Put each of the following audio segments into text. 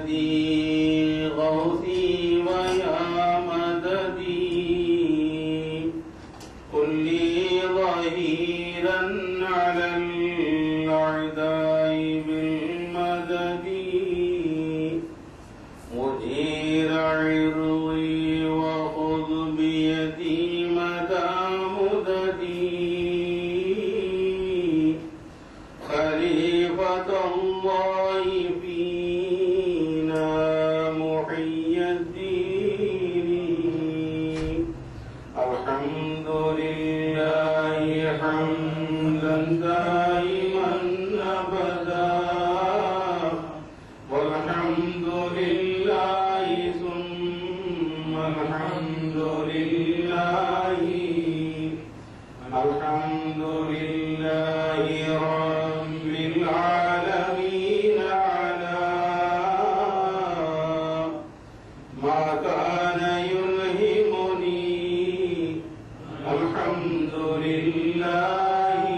سندي غوثي ويا مددي قل لي ظهيرا على الأعداء بالمدد مدير عرضي وخذ بيدي مدى مددي خليفة الله فينا محي الدين الحمد لله حمدا دائما أبدا والحمد لله ثم الحمد لله الحمد لله رب العالمين على ما كان يلهمني الحمد لله.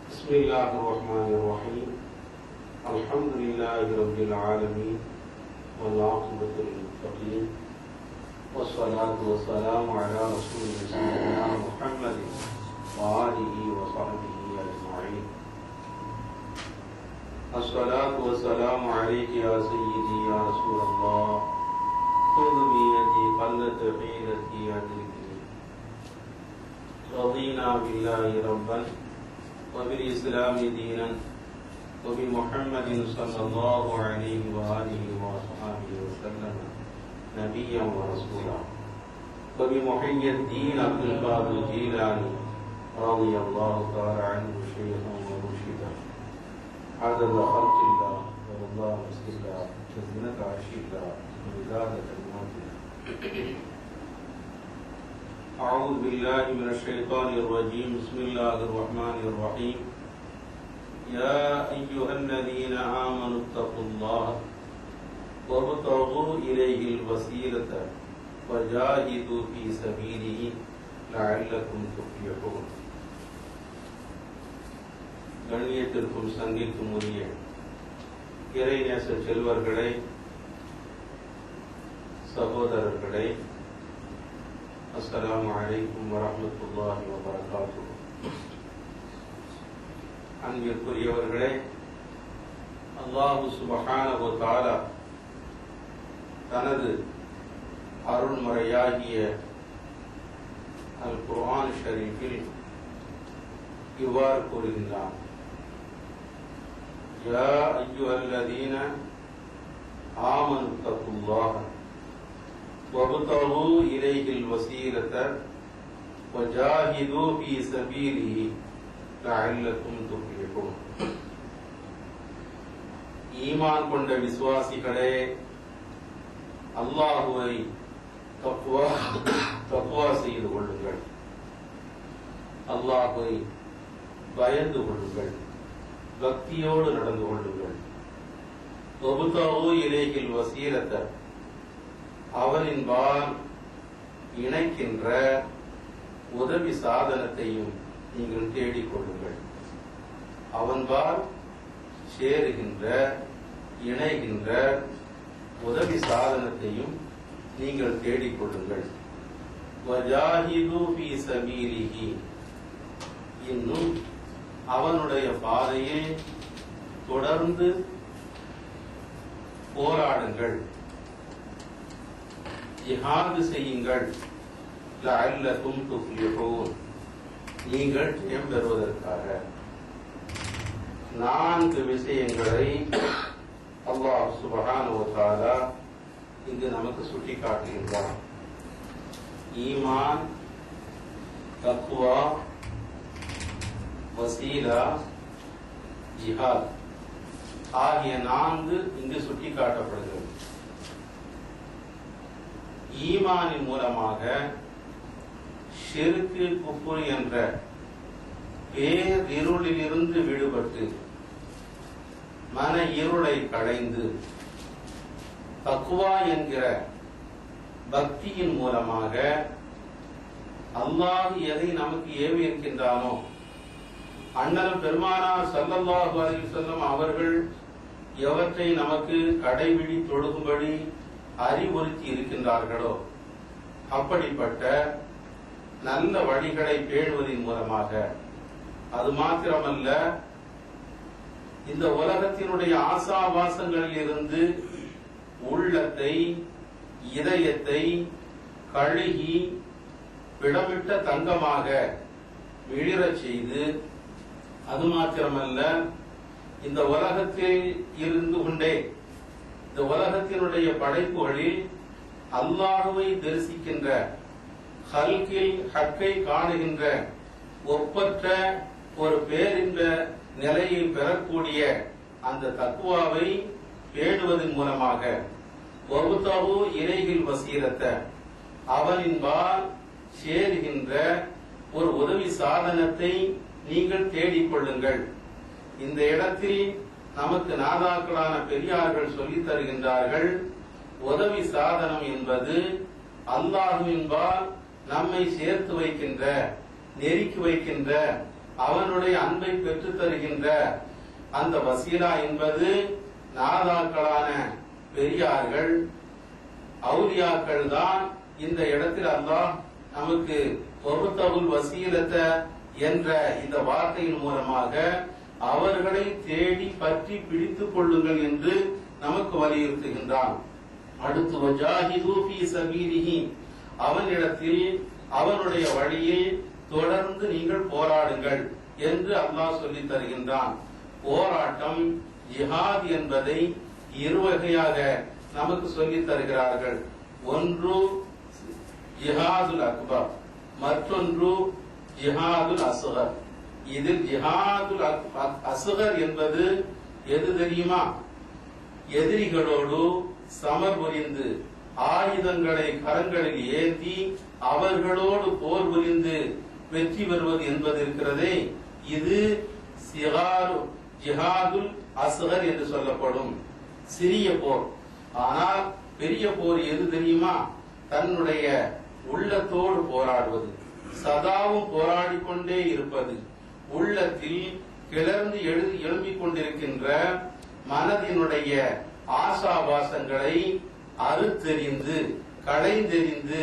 بسم الله الرحمن الرحيم الحمد لله رب العالمين والعاقبة للمتقين والصلاة والسلام على رسول سيدنا محمد وآله وصحبه أجمعين. الصلاة والسلام عليك يا سيدي يا رسول الله خذ بيدي قلت حيلتي أدركني رضينا بالله ربا وبالإسلام دينا وبمحمد صلى الله عليه وآله وصحبه وسلم نبيا ورسولا وبمحي الدين عبد القادر الجيلاني رضي الله تعالى عنه شيخا ومرشدا عدد خلق الله ورضا مسك الله وزنة عرش الله ومداد كلمات الله. أعوذ بالله من الشيطان الرجيم بسم الله الرحمن الرحيم يا أيها الذين آمنوا اتقوا الله وابتغوا إليه الوسيلة وجاهدوا في سبيله لعلكم تفلحون. கண்ணியத்திற்கும் சங்கிற்கும் உரிய இறைநேச செல்வர்களே, சகோதரர்களே, அஸ்ஸலாமு அலைக்கும் வரஹ்மத்துல்லாஹி வபரகாத்துஹு. அன்பிற்குரியவர்களே, அல்லாஹ் சுப்ஹானஹு வ தஆலா தனது அருள்மறையாகிய அல் குர்ஆன் ஷரீஃபில் இவ்வாறு கூறுகின்றான்: யா அய்யுஹல்லதீன ஆமனு தக்குல்லாஹ وابتغوا إليه الوسيلة وجاهدوا في سبيله لعلكم تفلحون. ஈமான் கொண்ட விசுவாசிகளே, அல்லாஹுவை தக்வா செய்து கொள்ளுங்கள், அல்லாஹுவை பயந்து கொள்ளுங்கள், பக்தியோடு நடந்து கொள்ளுங்கள். وابتغوا إليه الوسيلة அவனின்பால் இணைக்கின்ற உதவி சாதனத்தையும் நீங்கள் தேடிக்கொள்ளுங்கள். அவன்பால் சேருகின்ற இணைகின்ற உதவி சாதனத்தையும் நீங்கள் தேடிக்கொள்ளுங்கள். வஜாஹிது ஃபீ சபீலிஹி, இன்னும் அவனுடைய பாதையை தொடர்ந்து போராடுங்கள், ஜிஹாது செய்யுங்கள். லஅல்லகும் துஃப்லிஹூன், நீங்கள் ஜெயம் பெறுவதற்காக. 4 விஷயங்களை அல்லாஹ் சுப்ஹானஹு வ தஆலா இங்கு நமக்கு சுட்டி காட்டுகின்றார். ஈமான், தக்வா, வசீலா, ஜிஹாத் ஆகிய 4 இங்கு சுட்டி காட்டப்படுகிறது. ஈமானின் மூலமாக ஷிர்கு, குஃப்ர் என்ற பேரிருளிலிருந்து விடுபட்டு மன இருளை களைந்து தக்வா என்கிற பக்தியின் மூலமாக அல்லாஹ் எதை நமக்கு ஏவி இருக்கின்றானோ, அண்ணல் பெருமானார் ஸல்லல்லாஹு அலைஹி வஸல்லம் அவர்கள் எவற்றை நமக்கு கடைபிடி தொழுகும்படி அறிவுறுத்தி இருக்கின்றார்களோ அப்படிப்பட்ட நல்ல வழிகளை பேணுவதன் மூலமாக, அது மாத்திரமல்ல, இந்த உலகத்தினுடைய ஆசாபாசங்களில் இருந்து உள்ளத்தை, இதயத்தை கழுகி பிடமிட்ட தங்கமாக விழிரச் செய்து, அது மாத்திரமல்ல, இந்த உலகத்தில் இருந்து கொண்டே இந்த உலகத்தினுடைய படைப்புகளில் அல்லாஹுவை தரிசிக்கின்ற, ஹல்கில் ஹக்கை காணுகின்ற ஒப்பற்ற ஒரு பேரின்ப நிலையை பெறக்கூடிய அந்த தக்குவாவை பேணுவதன் மூலமாக வகுத்தகு இலையில் வசீரத்த, அவனின்பால் சேருகின்ற ஒரு உதவி சாதனத்தை நீங்கள் தேடிக்கொள்ளுங்கள். இந்த இடத்தில் நமக்கு நாதாக்களான பெரியார்கள் சொல்லித் தருகின்றார்கள், உதவி சாதனம் என்பது அல்லாஹுவின்பால் நம்மை சேர்த்து வைக்கின்ற, நெருக்கி வைக்கின்ற, அவனுடைய அன்பை பெற்று தருகின்ற அந்த வசீலா என்பது நாதாக்களான பெரியார்கள், அவுலியாக்கள் தான். இந்த இடத்தில் அல்லாஹ் நமக்கு வகுத்தகுல் வசீலத்த என்ற இந்த வார்த்தையின் மூலமாக அவர்களை தேடி பற்றி பிடித்துக் கொள்ளுங்கள் என்று நமக்கு வலியுறுத்துகின்றான். அடுத்து வஜாஹிது ஃபீ சபீலிஹி, அவனிடத்தில் அவனுடைய வழியில் தொடர்ந்து நீங்கள் போராடுங்கள் என்று அல்லாஹ் சொல்லித் தருகின்றான். போராட்டம், ஜிஹாத் என்பதை இருவகையாக நமக்கு சொல்லித் தருகிறார்கள். ஒன்று ஜிஹாதுல் அக்பர், மற்றொன்று ஜிஹாதுல் அஸ்கர். இதில் ஜிஹாதுல் அஸ்கர் என்பது எது தெரியுமா? எதிரிகளோடு சமர் புரிந்து ஆயுதங்களை கரங்களில் ஏந்தி அவர்களோடு போர் புரிந்து வெற்றி பெறுவது என்பது இருக்கிறதே, இது ஜிஹாதுல் அஸ்கர் என்று சொல்லப்படும் சிறிய போர். ஆனால் பெரிய போர் எது தெரியுமா? தன்னுடைய உள்ளத்தோடு போராடுவது, சதாவும் போராடிக் கொண்டே இருப்பது, உள்ளத்தில் கிளர்ந்து எழும்பிக் கொண்டிருக்கின்ற மனதினுடைய ஆசாபாசங்களை அறுத்தெறிந்து களைந்தெறிந்து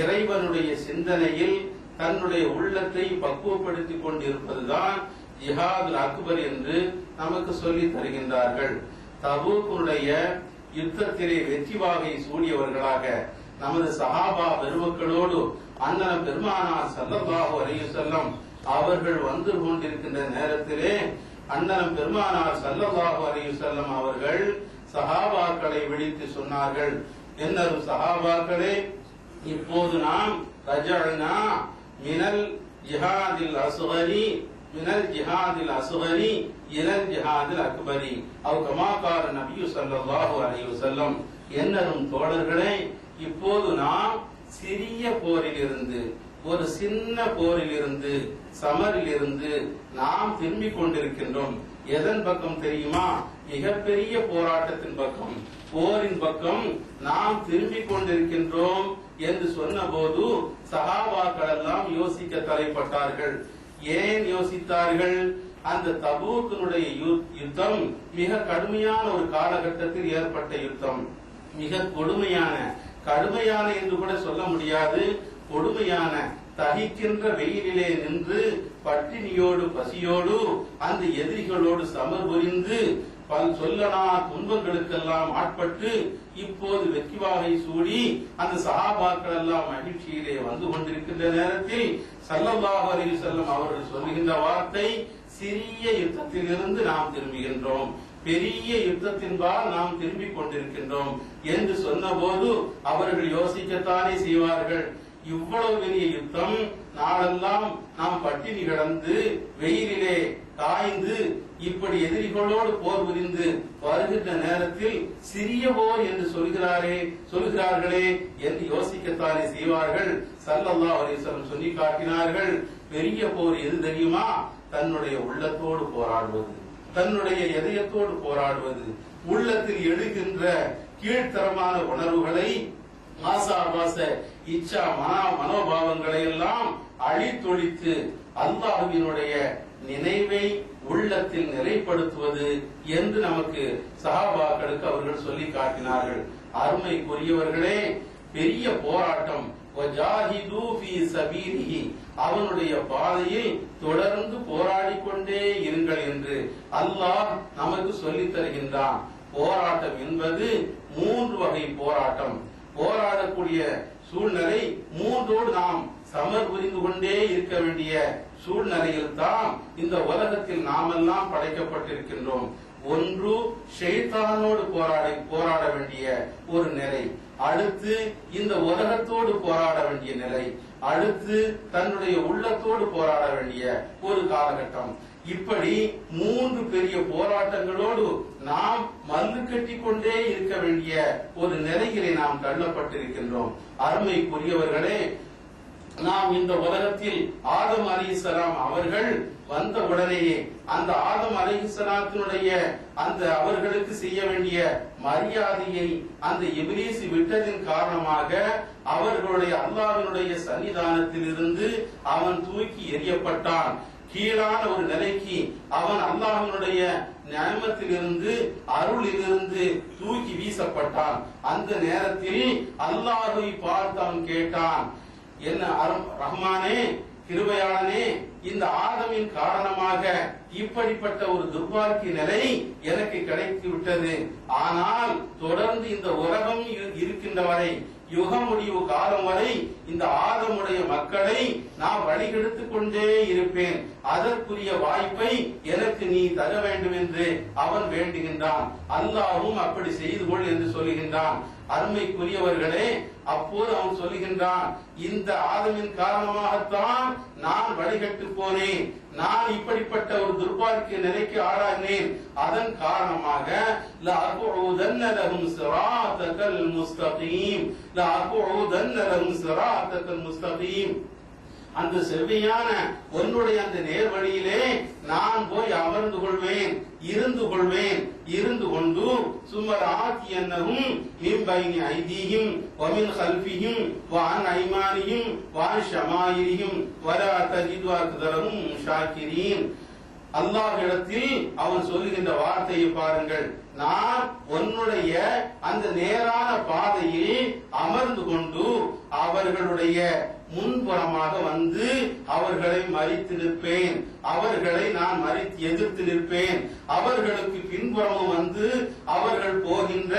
இறைவனுடைய சிந்தனையில் தன்னுடைய உள்ளத்தை பக்குவப்படுத்திக் கொண்டிருப்பதுதான் ஜிஹாதுல் அக்பர் என்று நமக்கு சொல்லித் தருகின்றார்கள். தபூக்குடைய யுத்தத்திலே வெற்றி வாகை சூடியவர்களாக நமது சஹாபா பெருமக்களோடு அண்ணன் பெருமானார் ஸல்லல்லாஹு அலைஹி வஸல்லம் அவர்கள் வந்து கொண்டிருக்கின்ற நேரத்திலே அண்ணன் பெருமானார் ஸல்லல்லாஹு அலைஹி வஸல்லம் அவர்கள் சஹாபாக்களை விழித்து சொன்னார்கள், என்னரும் சஹாபாக்களே, இப்போது நாம் ரஜஅனா மினல் ஜிஹாதில் அஸ்கரி மினல் ஜிஹாதில் அஸ்கரி இலல் ஜிஹாதில் அக்பரி அவ் கமா கால நபி ஸல்லல்லாஹு அலைஹி வஸல்லம், என்னரும் தோழர்களே, இப்போது நாம் சிறிய போரிலிருந்து, ஒரு சின்ன போரிலிருந்து, சமரிலிருந்து நாம் திரும்பிக் கொண்டிருக்கின்றோம். எதன் பக்கம் தெரியுமா? மிகப்பெரிய போராட்டத்தின் பக்கம், போரின் பக்கம் நாம் திரும்பிக் கொண்டிருக்கின்றோம் என்று சொன்ன போது சஹாபாக்கள் எல்லாம் யோசிக்க தலைப்பட்டார்கள். ஏன் யோசித்தார்கள்? அந்த தபூக்கினுடைய யுத்தம் மிக கடுமையான ஒரு காலகட்டத்தில் ஏற்பட்ட யுத்தம். மிக கொடுமையான, கடுமையான என்று கூட சொல்ல முடியாது, கொடுமையான தகிக்கின்ற வெயிலிலே நின்று பட்டினியோடு பசியோடு அந்த எதிரிகளோடு சமர் புரிந்து பல் சொல்லனா துன்பங்களுக்கெல்லாம் ஆட்பட்டு இப்போது வெற்றி வாகை சூடி அந்த சஹாபாக்கள் எல்லாம் மகிழ்ச்சியிலே வந்து கொண்டிருக்கின்ற நேரத்தில் ஸல்லல்லாஹு அலைஹி வஸல்லம் அவர்கள் சொல்லுகின்ற வார்த்தை, சிறிய யுத்தத்திலிருந்து நாம் திரும்புகின்றோம், பெரிய யுத்தத்தின்பால் நாம் திரும்பிக் கொண்டிருக்கின்றோம் என்று சொன்ன போது அவர்கள் யோசிக்கத்தானே செய்வார்கள். இவ்வளவு பெரிய யுத்தம், நாளெல்லாம் நாம் பட்டினி கிடந்து வெயிலிலே காய்ந்து இப்படி எதிரிகளோடு போர் புரிந்து வருகின்ற நேரத்தில் சிறிய போர் என்று சொல்கிறார்களே என்று யோசிக்கத்தானே செய்வார்கள். ஸல்லல்லாஹு அலைஹி வஸல்லம் சொல்லி காட்டினார்கள், பெரிய போர் எது தெரியுமா? தன்னுடைய உள்ளத்தோடு போராடுவது, தன்னுடைய இதயத்தோடு போராடுவது, உள்ளத்தில் எழுகின்ற கீழ்த்தரமான உணர்வுகளை, ஆசாபாச இச்சா மனோபாவங்களை எல்லாம் அழித்தொழித்து அல்லாஹ்வினுடைய நினைவை உள்ளத்தில் நிலைப்படுத்துவது என்று நமக்கு சஹாபாக்களுக்கு அவர்கள் சொல்லி காட்டினார்கள். அருமைக்குரியவர்களே, பெரிய போராட்டம், அவனுடைய பாதையில் தொடர்ந்து போராடிக்கொண்டே இருங்கள் என்று அல்லாஹ் நமக்கு சொல்லித் தருகின்றான். போராட்டம் என்பது 3 வகை போராட்டம். போராடக்கூடிய சூழ்நிலை 3ஓடு நாம் சமர் புரிந்து கொண்டே இருக்க வேண்டிய சூழ்நிலையில் தான் இந்த உலகத்தில் நாமெல்லாம் படைக்கப்பட்டிருக்கின்றோம். ஒன்று ஷைத்தானோடு போராட வேண்டிய ஒரு நிலை, அடுத்து இந்த உலகத்தோடு போராட வேண்டிய நிலை, அடுத்து தன்னுடைய உள்ளத்தோடு போராட வேண்டிய ஒரு காலகட்டம். இப்படி 3 பெரிய போராட்டங்களோடு நாம் மல்லு கட்டி கொண்டே இருக்க வேண்டிய ஒரு நிலையிலே நாம் தள்ளப்பட்டிருக்கின்றோம். அருமைக்குரியவர்களே, நாம் இந்த உலகத்தில் ஆதம் அலைஹிஸ்ஸலாம் அவர்கள் வந்த உடனேயே அந்த ஆதம் அலைஹிஸ்ஸலாத்தினுடைய அந்த அவர்களுக்கு செய்ய வேண்டிய மரியாதையை அந்த இப்லீஸ் விட்டதின் காரணமாக அவர்களுடைய அல்லாஹ்வினுடைய சன்னிதானத்தில் இருந்து அவன் தூக்கி எறியப்பட்டான். கீழான ஒரு நிலைக்கு அவன் அல்லாஹ்வினுடைய நியமத்திலிருந்து அருளிலிருந்து தூக்கி வீசப்பட்டான். அந்த நேரத்தில் அல்லாஹ்வை பார்த்து அவன் கேட்டான், என்ன ரஹ்மானே, கிருபையாளனே, இந்த ஆதமின் காரணமாக இப்படிப்பட்ட ஒரு துர்பாக்கிய நிலை எனக்கு கிடைத்து விட்டது. ஆனால் தொடர்ந்து இந்த உலகம் இருக்கின்ற வரை, யுக முடிவு காலம் வரை இந்த ஆதமுடைய மக்களை நான் வழிகெடுத்துக் கொண்டே இருப்பேன். அதற்குரிய வாய்ப்பை எனக்கு நீ தர வேண்டும் என்று அவன் வேண்டுகின்றான். அல்லாஹ்வும் அப்படி செய்து கொள் என்று சொல்லுகின்றான். அருமைக்குரியவர்களே, அப்போது அவன் சொல்லுகின்றான், இந்த ஆதமின் காரணமாகத்தான் நான் வழிகட்டு போனேன், நான் இப்படிப்பட்ட ஒரு துர்பாக்கிய நிலைக்கு ஆளாகினேன். அதன் காரணமாக லஅகுஉதன்ன லஹும் ஸிராத்தகல் முஸ்தகீம், லஅகுஉதன்ன லஹும் ஸிராத்தகல் முஸ்தகீம், அந்த செவ்வையான உன்னுடைய அந்த நேர்வழியிலே நான் போய் அமர்ந்து கொள்வேன், இருந்து கொள்வேன். இருந்து கொண்டு சும்மர் ஆத்தியன்னஹும் மின் பைனி ஐதீஹிம் வ மின் கல்ஃபிஹிம் வ அன் ஐமானிஹிம் வ அன் ஷமாயிரிஹிம் வலா தஜிது அக்தரஹும் ஷாக்கிரீன். அல்லாஹ்விடத்தில் அவன் சொல்லுகின்ற வார்த்தையை பாருங்கள், நான் உன்னுடைய அந்த நேரான பாதையில் அமர்ந்து கொண்டு அவர்களுடைய முன்புறமாக வந்து அவர்களை மறித்து நிற்பேன், அவர்களை நான் மறித்து எதிர்த்து நிற்பேன். அவர்களுக்கு பின்புறமும் வந்து அவர்கள் போகின்ற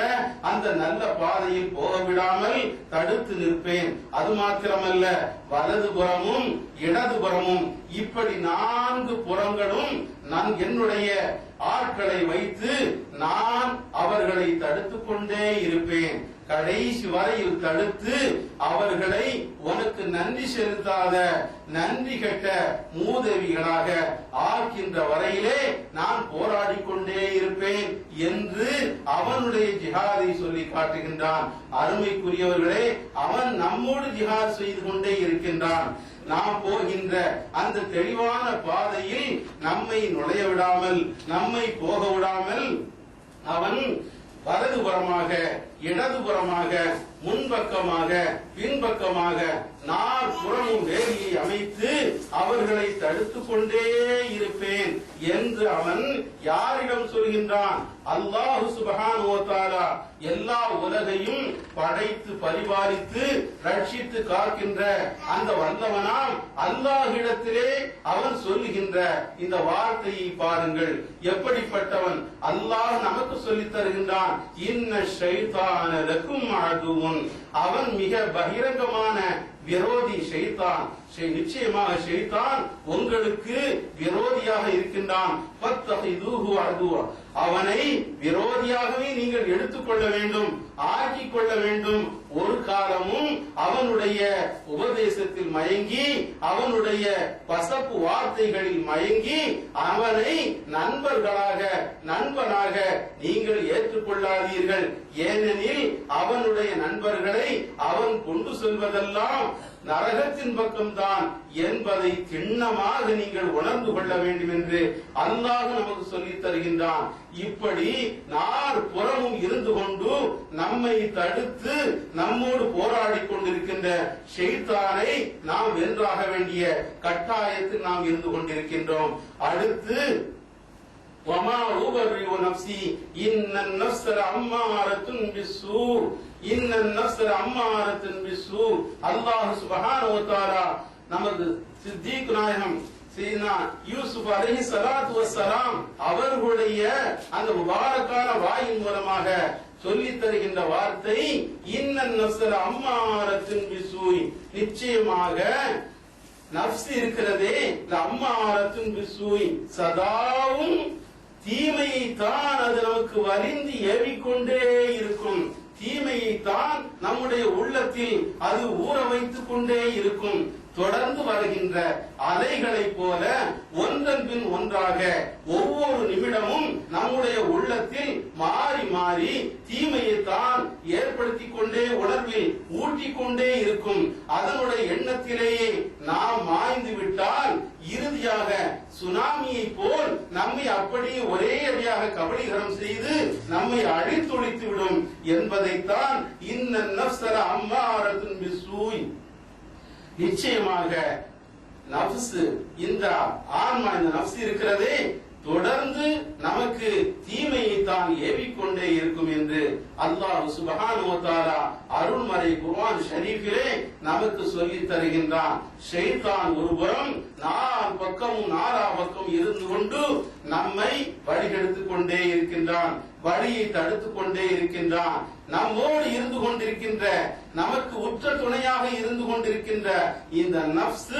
அந்த நல்ல பாதையில் போக விடாமல் தடுத்து நிற்பேன். அது மாத்திரமல்ல, வலது புறமும் இடது புறமும் இப்படி 4 புறங்களும் நான் என்னுடைய ஆட்களை வைத்து நான் அவர்களை தடுத்துக் கொண்டே இருப்பேன். கடைசி வரையில் தடுத்து அவர்களை உனக்கு நன்றி செலுத்தாத நன்றி கெட்ட மூதேவிகளாக ஆக்கின்ற வரையிலே நான் போராடி கொண்டே இருப்பேன் என்று அவனுடைய ஜிஹாதை சொல்லி காட்டுகின்றான். அருமைக்குரியவர்களே, அவன் நம்மோடு ஜிஹாத் செய்து கொண்டே இருக்கின்றான். நாம் போகின்ற அந்த தெளிவான பாதையில் நம்மை நுழைய விடாமல், நம்மை போக விடாமல் அவன் வலதுபுறமாக இடதுபுறமாக முன்பக்கமாக பின்பக்கமாக 4 புறமும் வேலியை அமைத்து அவர்களை தடுத்துக் கொண்டே இருப்பேன் என்று அவன் யாரிடம் சொல்கின்றான்? அல்லாஹ் சுப்ஹானஹு வ தஆலா எல்லா உலகையும் படைத்து பரிபாலித்து ரட்சித்து காக்கின்ற அந்த வல்லவனாம் அல்லாஹ்விடத்திலே அவன் சொல்லுகின்ற இந்த வார்த்தையை பாருங்கள், எப்படிப்பட்டவன். அல்லாஹ் நமக்கு சொல்லித் தருகின்றான், இன்ன ஷைத்தான லக்கும் அதுவுன், அவன் மிக பகிரங்கமான விரோதி ஷைத்தான். நிச்சயமாக ஷைத்தான் உங்களுக்கு விரோதியாக இருக்கின்றான். ஃபத்தஹிதுஹு அதுவா, அவனை விரோதியாகவே நீங்கள் எடுத்துக்கொள்ள வேண்டும், ஆக்கிக் கொள்ள வேண்டும். ஒரு காலமும் அவனுடைய உபதேசத்தில் மயங்கி, அவனுடைய பசப்பு வார்த்தைகளில் மயங்கி, அவனை நண்பனாக நீங்கள் ஏற்றுக்கொள்ளாதீர்கள். ஏனெனில் அவனுடைய நண்பர்களை அவன் கொண்டு செல்வதெல்லாம் நரகத்தின் பக்கம்தான் என்பதை திண்ணமாக நீங்கள் உணர்ந்து கொள்ள வேண்டும் என்று அல்லாஹ் நமக்கு சொல்லித் தருகின்றான். இப்படி புறமும் இருந்து கொண்டு நம்மை தடுத்து நம்மோடு போராடி கொண்டிருக்கின்ற ஷைத்தானை நாம் வென்றாக வேண்டிய கட்டாயத்தில் நாம் இருந்து கொண்டிருக்கின்றோம். அடுத்து وَمَا أُبَرِّئُ نَفْسِي إِنَّ النَّفْسَ لَأَمَّارَةٌ بِالسُّوءِ إِنَّ النَّفْسَ لَأَمَّارَةٌ بِالسُّوءِ அல்லாஹ் சுப்ஹானஹு வ தஆலா நமது சித்திக் நாயகம் சீனா யூசுப் அலைஹிஸ்ஸலாத்து வஸ்ஸலாம் அவர்களுடைய அந்த முபாரக்கான வாயின் மூலமாக சொல்லித் தருகின்ற வார்த்தை இன்னன் நஃப்ஸ லஅம்மாரத்துன் பிஸ்ஸூய், நிச்சயமாக நஃப்ஸ் இருக்கிறதே லஅம்மாரத்துன் பிஸ்ஸூய், சதாவும் தீமையை தான் அது நமக்கு வலிந்து ஏவிக்கொண்டே இருக்கும். தீமையை தான் நம்முடைய உள்ளத்தில் அது ஊற வைத்துக் கொண்டே இருக்கும். தொடர்ந்து வருகின்ற அலைகளைப் போல ஒன்றன் பின் ஒன்றாக ஒவ்வொரு நிமிடமும் நம்முடைய உள்ளத்தில் மாறி மாறி தீமையை தான் ஏற்படுத்திக் கொண்டே உணர்வில் ஊட்டிக் கொண்டே இருக்கும். அதனுடைய எண்ணத்திலேயே நாம் மாய்ந்து விட்டால் இறுதியாக சுனாமியை போல் நம்மை அப்படியே ஒரே அடியாக கபலீகரம் செய்து நம்மை அழித்தொழித்து விடும் என்பதைத்தான் இன்ன நஃப்ஸ லஅம்மாரத்துன் பிஸ்ஸூய், நிச்சயமாக நஃப்ஸ், இந்த ஆன்மா, இந்த நஃப்ஸ் இருக்கிறதே தொடர்ந்து நமக்கு தீமையை தான் ஏவிக்கொண்டே இருக்கும் என்று அல்லாஹ் சுப்ஹானஹு வ தஆலா அருள்மறை குர்ஆன் ஷரீஃபிலே நமக்கு சொல்லித் தருகின்றான். ஷைத்தான் ஒருபுறம் நாலா பக்கம் இருந்து கொண்டு நம்மை வழிகெடுத்துக் கொண்டே இருக்கின்றான், வழியை தடுத்துக் கொண்டே இருக்கின்றான். நம்மோடு இருந்து கொண்டிருக்கின்ற, நமக்கு உற்ற துணையாக இருந்து கொண்டிருக்கின்ற இந்த நஃப்ஸ்,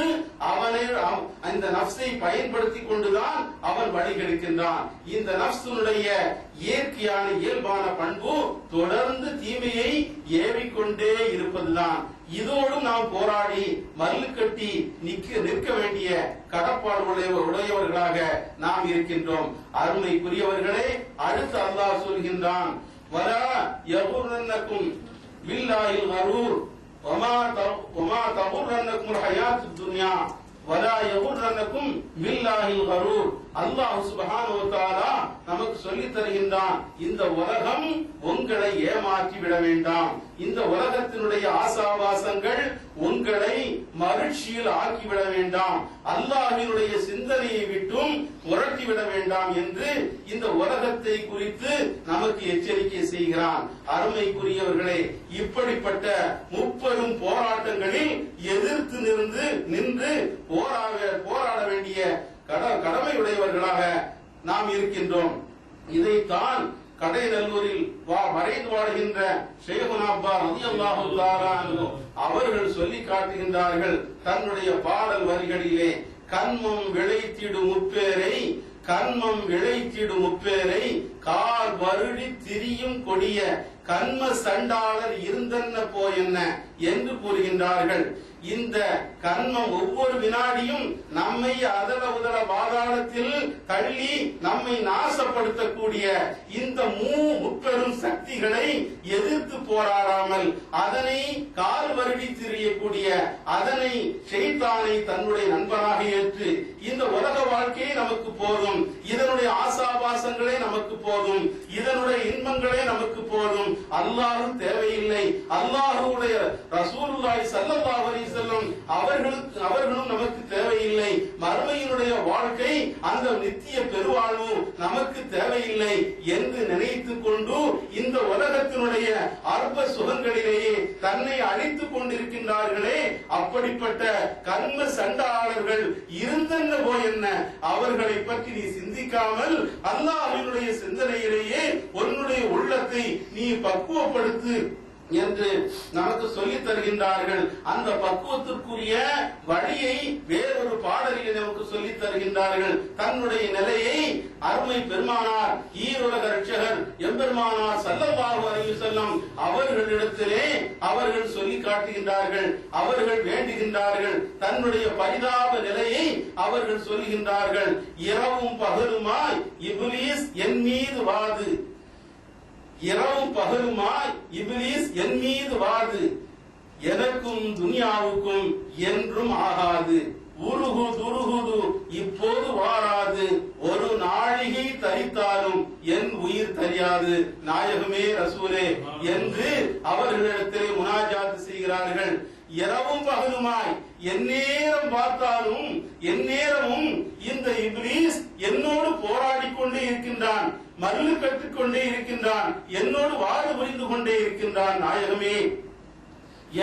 இந்த நஃப்ஸை பயன்படுத்திக் கொண்டுதான் அவன் வழிகெடுக்கின்றான். இந்த நஃப்ஸுடைய இயற்கையான இயல்பான பண்பு தொடர்ந்து தீமையை ஏவிக்கொண்டே இருப்பதுதான். இதோடு நாம் போராடி மல்லு கட்டி நிற்க வேண்டிய கடப்பாடு உடையவர்களாக நாம் இருக்கின்றோம். அருமைக்குரியவர்களே, அடுத்து அல்லாஹ் சொல்கின்றான், வலா யகுர்ரன்னக்கும் பில்லாஹில் கரூர் வமா தகுர்ரன்னக்கும் ஹயாத்துத் துன்யா வலா யகுர்ரன்னக்கும் பில்லாஹில் கரூர். அல்லாஹ் சுப்ஹானஹு வ தஆலா நமக்கு சொல்லித் தருகின்றான், இந்த உலகம் உங்களை ஏமாற்றி விட வேண்டாம், இந்த உலகத்தினுடைய ஆசாபாசங்கள் உங்களை மகிழ்ச்சியில் ஆக்கிவிட வேண்டாம், அல்லாஹ்வினுடைய சிந்தனையை விட்டும் புரட்டிவிட வேண்டாம் என்று இந்த உலகத்தை குறித்து நமக்கு எச்சரிக்கை செய்கிறான். அருமைக்குரியவர்களே, இப்படிப்பட்ட முப்பெரும் போராட்டங்களில் எதிர்த்து நின்று போராட வேண்டிய கடமையுடையவர்களாக நாம் இருக்கின்றோம். இதைத்தான் கடைநல்லூரில் மறைந்து வாழ்கின்ற ஷேகுனா அப்பா ரலியல்லாஹு தஆலா அன்ஹு அவர்கள் சொல்லி காட்டுகின்றார்கள் தன்னுடைய பாடல் வரிகளிலே, கண்மம் விளைத்திடு முப்பேரை, கண்மம் விளைத்திடு முப்பேரை, கால் வருடி திரியும் கொடிய கண்ம சண்டாளர் இருந்தன்ன போயென்ன என்று கூறுகின்றார்கள். இந்த கண்மம் ஒவ்வொரு வினாடியும் நம்மை அதல உதல பாதாளத்தில் தள்ளி நம்மை நாசப்படுத்தக்கூடிய இந்த முப்பெரும் சக்திகளை எதிர்த்து போராடாமல் அதனை கால் வருடி திரியக்கூடிய, அதனை ஷைத்தானை தன்னுடைய நண்பனாக ஏற்று இந்த உலக வாழ்க்கையே நமக்கு போதும், இதனுடைய ஆசாபாசங்களே நமக்கு போதும், இதனுடைய இன்பங்களே நமக்கு போதும், அல்லாஹ் தேவையில்லை, அல்லாஹ்வுடைய ரசூலுல்லாஹி ஸல்லல்லாஹு அலைஹி வஸல்லம் அவர்களும் நமக்கு தேவையில்லை, மறுமையினுடைய வாழ்க்கை, அந்த நித்திய பெருவாழ்வு நமக்கு தேவையில்லை என்று நினைத்துக் கொண்டு இந்த உலகத்தினுடைய அற்ப சுகங்களிலேயே தன்னை அழித்துக் கொண்டிருக்கின்றார்களே, அப்படிப்பட்ட கர்ம சண்டாளர்கள் இருந்தென்ன போய் என்ன, அவர்களை பற்றி நீ சிந்திக்காமல் அல்லாஹ்வினுடைய சிந்தனையிலேயே உன்னுடைய உள்ளத்தை நீ பக்குவப்படுத்து என்று நமக்கு சொல்லித் தருகின்றார்கள். அந்த பக்குவத்திற்குரிய வழியை வேறொரு பாடலில் நமக்கு சொல்லித் தருகின்றார்கள். தன்னுடைய நிலையை அருமை பெருமானார் ஈருலக ரட்சகர் எம்பெருமானார் ஸல்லல்லாஹு அலைஹி வஸல்லம் அவர்களிடத்திலே அவர்கள் சொல்லி காட்டுகின்றார்கள். அவர்கள் வேண்டுகின்றார்கள். தன்னுடைய பரிதாப நிலையை அவர்கள் சொல்லுகின்றார்கள். இரவும் பகலுமாய் இப்லீஸ் என் மீது வாது, இரவும் பகலுமாய் இப்லீஸ் என் மீது வாது, எனக்கும் துனியாவுக்கும் என்றும் ஆகாது, உருகு துருகுது இப்போது வாராது, ஒரு நாழிகை தரித்தாலும் என் உயிர் தரியாது நாயகமே ரசூலே என்று அவர்களிடத்திலே முனாஜாத் செய்கிறார்கள். இரவும் பகலுமாய் எந்நேரம் பார்த்தாலும் எந்நேரமும் இந்த இப்லீஸ் என்னோடு போராடி கொண்டே இருக்கின்றான், மல்லு கற்றுக்கொண்டே இருக்கின்றான், என்னோடு வாடு புரிந்து கொண்டே இருக்கின்றான். நாயகமே,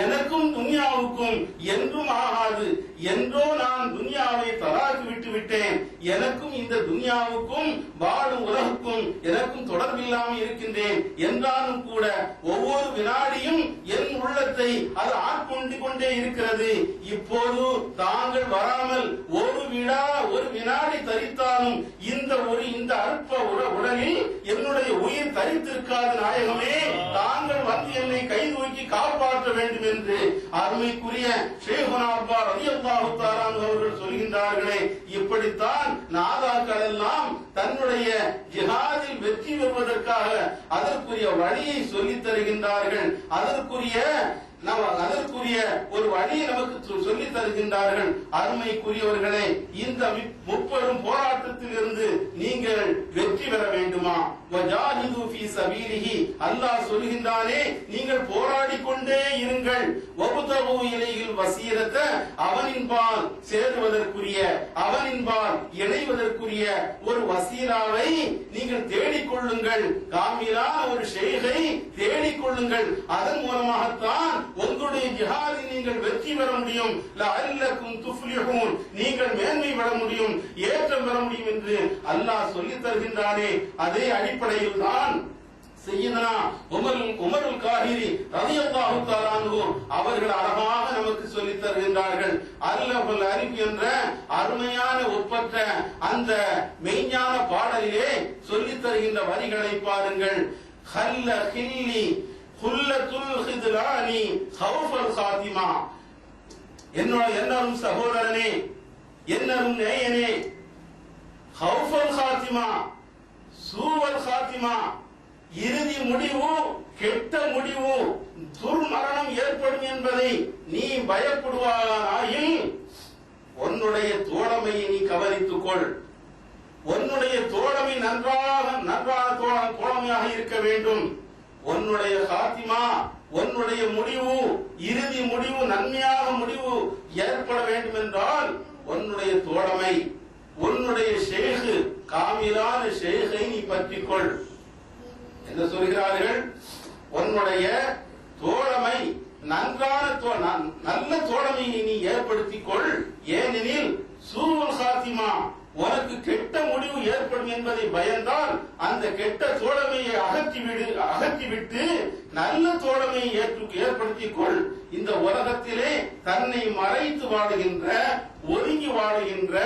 எனக்கும் துன்யாவுக்கும் என்றும் ஆகாது, என்றோ நான் துன்யாவை தலாக்கு விட்டு விட்டேன், எனக்கும் இந்த துன்யாவுக்கும் வாழும் உலகுக்கும் எனக்கும் தொடர்பில்லாமல் இருக்கின்றேன் என்றாலும் கூட ஒவ்வொரு வினாடியும் என் உள்ளத்தை அது ஆட்கொண்டு கொண்டே இருக்கிறது. இப்போது தாங்கள் வராமல் ஒரு வினாடி தரித்தாலும் இந்த அற்ப உடலில் என்னுடைய உயிர் தரித்திருக்காது. நாயகமே, தாங்கள் வந்து என்னை கை தூக்கி காப்பாற்ற வேண்டும் என்று அருமைக்குரிய ஷேகுனா அப்பாஸ் ரலியல்லாஹு தஆலா அவர்கள் சொல்கின்றார்களே. இப்படித்தான் நாதாக்கள் எல்லாம் தன்னுடைய ஜிஹாதில் வெற்றி பெறுவதற்காக அதற்குரிய வழியை சொல்லித் தருகின்றார்கள். அதற்குரிய ஒரு வழியை நமக்கு சொல்லி தருகின்றார்கள். அருமைக்குரியவர்களே, இந்த முப்பெரும் போராட்டத்தில் இருந்து நீங்கள் வெற்றி பெற வேண்டுமா? வஜாஹிது ஃபீ சபீலிஹி, அல்லாஹ் சொல்கின்றானே, நீங்கள் போராடி கொண்டே இருங்கள். வபுதகு இலைஹில் வஸீரத, அவனின்பால் சேருவதற்குரிய, அவனின்பால் இணைவதற்குரிய ஒரு வசீலாவை நீங்கள் தேடிக்கொள்ளுங்கள். காமிலான ஒரு ஷேகை தேடிக்கொள்ளுங்கள். அதன் மூலமாகத்தான் உங்களுடைய ஜிஹாதில் நீங்கள் வெற்றி பெற முடியும். லஅல்லக்கும் துஃப்லிஹூன், நீங்கள் மேன்மை பெற முடியும், ஏற்றம் பெற முடியும் என்று அல்லாஹ் சொல்லித் தருகின்றானே. அதே அடிப்படையில் தான் சையதுனா உமருல் காஹிரி ரலியல்லாஹு தஆலா அன்ஹு அவர்கள் அழகாக நமக்கு சொல்லித் தருகின்றார்கள். அல்லாஹுல் அரிஃப் என்ற அருமையான ஒப்பற்ற அந்த மெய்ஞான பாடலிலே சொல்லித் தருகின்ற வரிகளை பாருங்கள். ஹல்ல ஹில்லி குல்லத்துல் ஹித்லானி ஹௌஃபல் காத்திமா, என்னரும் சகோதரனே, என்னரும் நேயனே, ஹௌஃபல் காத்திமா, சூவல் காத்திமா, இறுதி முடிவு, கெட்ட முடிவு, துர்மரணம் ஏற்படும் என்பதை நீ பயப்படுவாயாயின் உன்னுடைய தோழமையை நீ கவனித்துக் கொள். உன்னுடைய தோழமை நன்றான தோழமையாக இருக்க வேண்டும். உன்னுடைய காத்திமா, உன்னுடைய முடிவு, இறுதி முடிவு, நன்மையான முடிவு ஏற்பட வேண்டும் என்றால் உன்னுடைய தோழமை, உன்னுடைய ஷேகு, காமிலான ஷேகை நீ பற்றிக்கொள். என்ன சொல்கிறார்கள்? உன்னுடைய தோழமை, நல்ல தோழமையை நீ ஏற்படுத்திக் கொள். ஏனெனில் சூவுல் காத்திமா, உனக்கு கெட்ட முடிவு ஏற்படும் என்பதை பயந்தால் அந்த கெட்ட தோழமையை அகற்றிவிட்டு நல்ல தோழமையை ஏற்படுத்திக் கொள். இந்த உலகத்திலே தன்னை மறைத்து வாழுகின்ற, ஒதுங்கி வாழுகின்ற,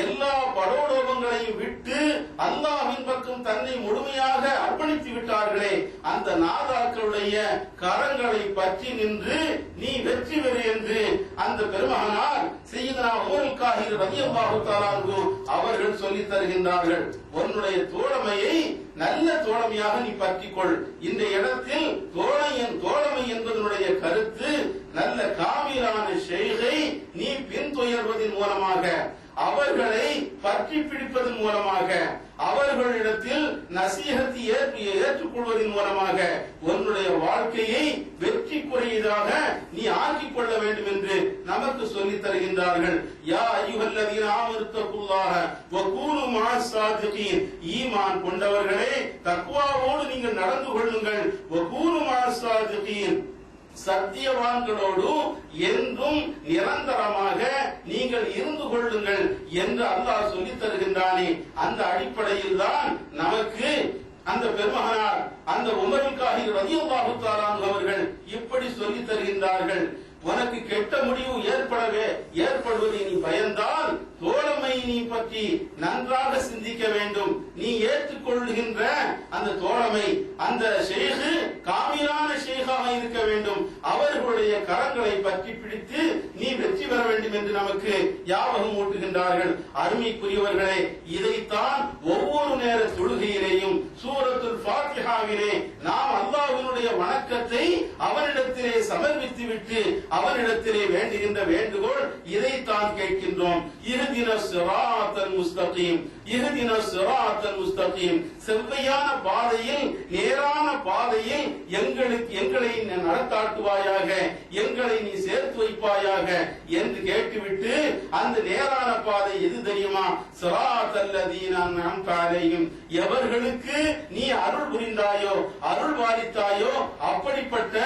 எல்லா பரோலோகங்களையும் விட்டு அல்லாஹ்வின் பக்கம் தன்னை முழுமையாக அர்ப்பணித்து விட்டார்களே, அந்த நாதாக்களுடைய கரங்களை பற்றி நின்று நீ வெற்றி பெறு என்று அந்த பெருமகனார் சையதுனா உமருல் காஹிரி ரலியல்லாஹு தஆலா அன்ஹு அவர்கள் சொல்லித் தருகின்றார்கள். உன்னுடைய தோழமையை நல்ல தோழமையாக நீ பற்றிக்கொள். இந்த இடத்தில் தோழமை என்பதனுடைய கருத்து நல்ல காமிலான ஷேகை நீ பின்தொடர்வதன் மூலமாக, அவர்களை பற்றி பிடிப்பதன் மூலமாக, அவர்களிடத்தில் நசீஹத்தை ஏற்றுக்கொள்வதன் மூலமாக உன்னுடைய வாழ்க்கையை வெற்றிக்குரியதாக நீ ஆக்கிக் கொள்ள வேண்டும் என்று நமக்கு சொல்லித் தருகின்றார்கள். யா அய்யுஹல்லதீன ஆமனு தக்குல்லாஹ வ கூனு மஅஸ் ஸாதிகீன், ஈமான் கொண்டவர்களே தக்வாவோடு நீங்கள் நடந்து கொள்ளுங்கள். வ கூனு மஅஸ் ஸாதிகீன், சத்தியவான்களோடு என்றும் நிரந்தரமாக நீங்கள் இருந்து கொள்ளுங்கள் என்று அல்லாஹ் சொல்லித் தருகின்றானே. அந்த அடிப்படையில் தான் நமக்கு அந்த பெருமகனார் அந்த உமருல் காஹிர் ரலியல்லாஹு தஆலா அவர்கள் இப்படி சொல்லி தருகின்றார்கள், உனக்கு கெட்ட முடிவு ஏற்படுவதை நீ பயந்தால் தோழமை நீ பற்றி நன்றாக சிந்திக்க வேண்டும். நீ ஏற்றுக்கொள்கின்ற அந்த தோழமை அந்த ஷேഖ് காமிலான ஷேഖாக இருக்க வேண்டும். அவர்களுடைய கரங்களை பற்றி பிடித்து நீ வெற்றி பெற வேண்டும் என்று நமக்கு ஞாபகம் ஊட்டுகின்றார்கள். அருமைக்குரியவர்களே, இதைத்தான் ஒவ்வொரு நேர தொழுகையிலேயும் சூரத்துல் ஃபாத்திஹாவிலே நாம் அல்லாஹ்வினுடைய வணக்கத்தை அவனிடத்திலே சமர்ப்பித்து விட்டு அவனிடத்திலே வேண்டுகின்ற வேண்டுகோள் இதைத்தான் கேட்கின்றோம். இஹ்தினஸ் ஸிராத்தல் முஸ்தகீம், இஹ்தினஸ் ஸிராத்தல் முஸ்தகீம், செவ்வையான பாதையில் நேரான பாதையில் எங்களை நடத்தாட்டுவாயாக, எங்களை நீ சேர்த்து வைப்பாயாக என்று கேட்டுவிட்டு அந்த நேரான பாதை எது தெரியுமா? ஸிராத்தல் லதீன அன்அம்த அலைஹிம், எவர்களுக்கு நீ அருள் புரிந்தாயோ அருள் பாலித்தாயோ அப்படிப்பட்ட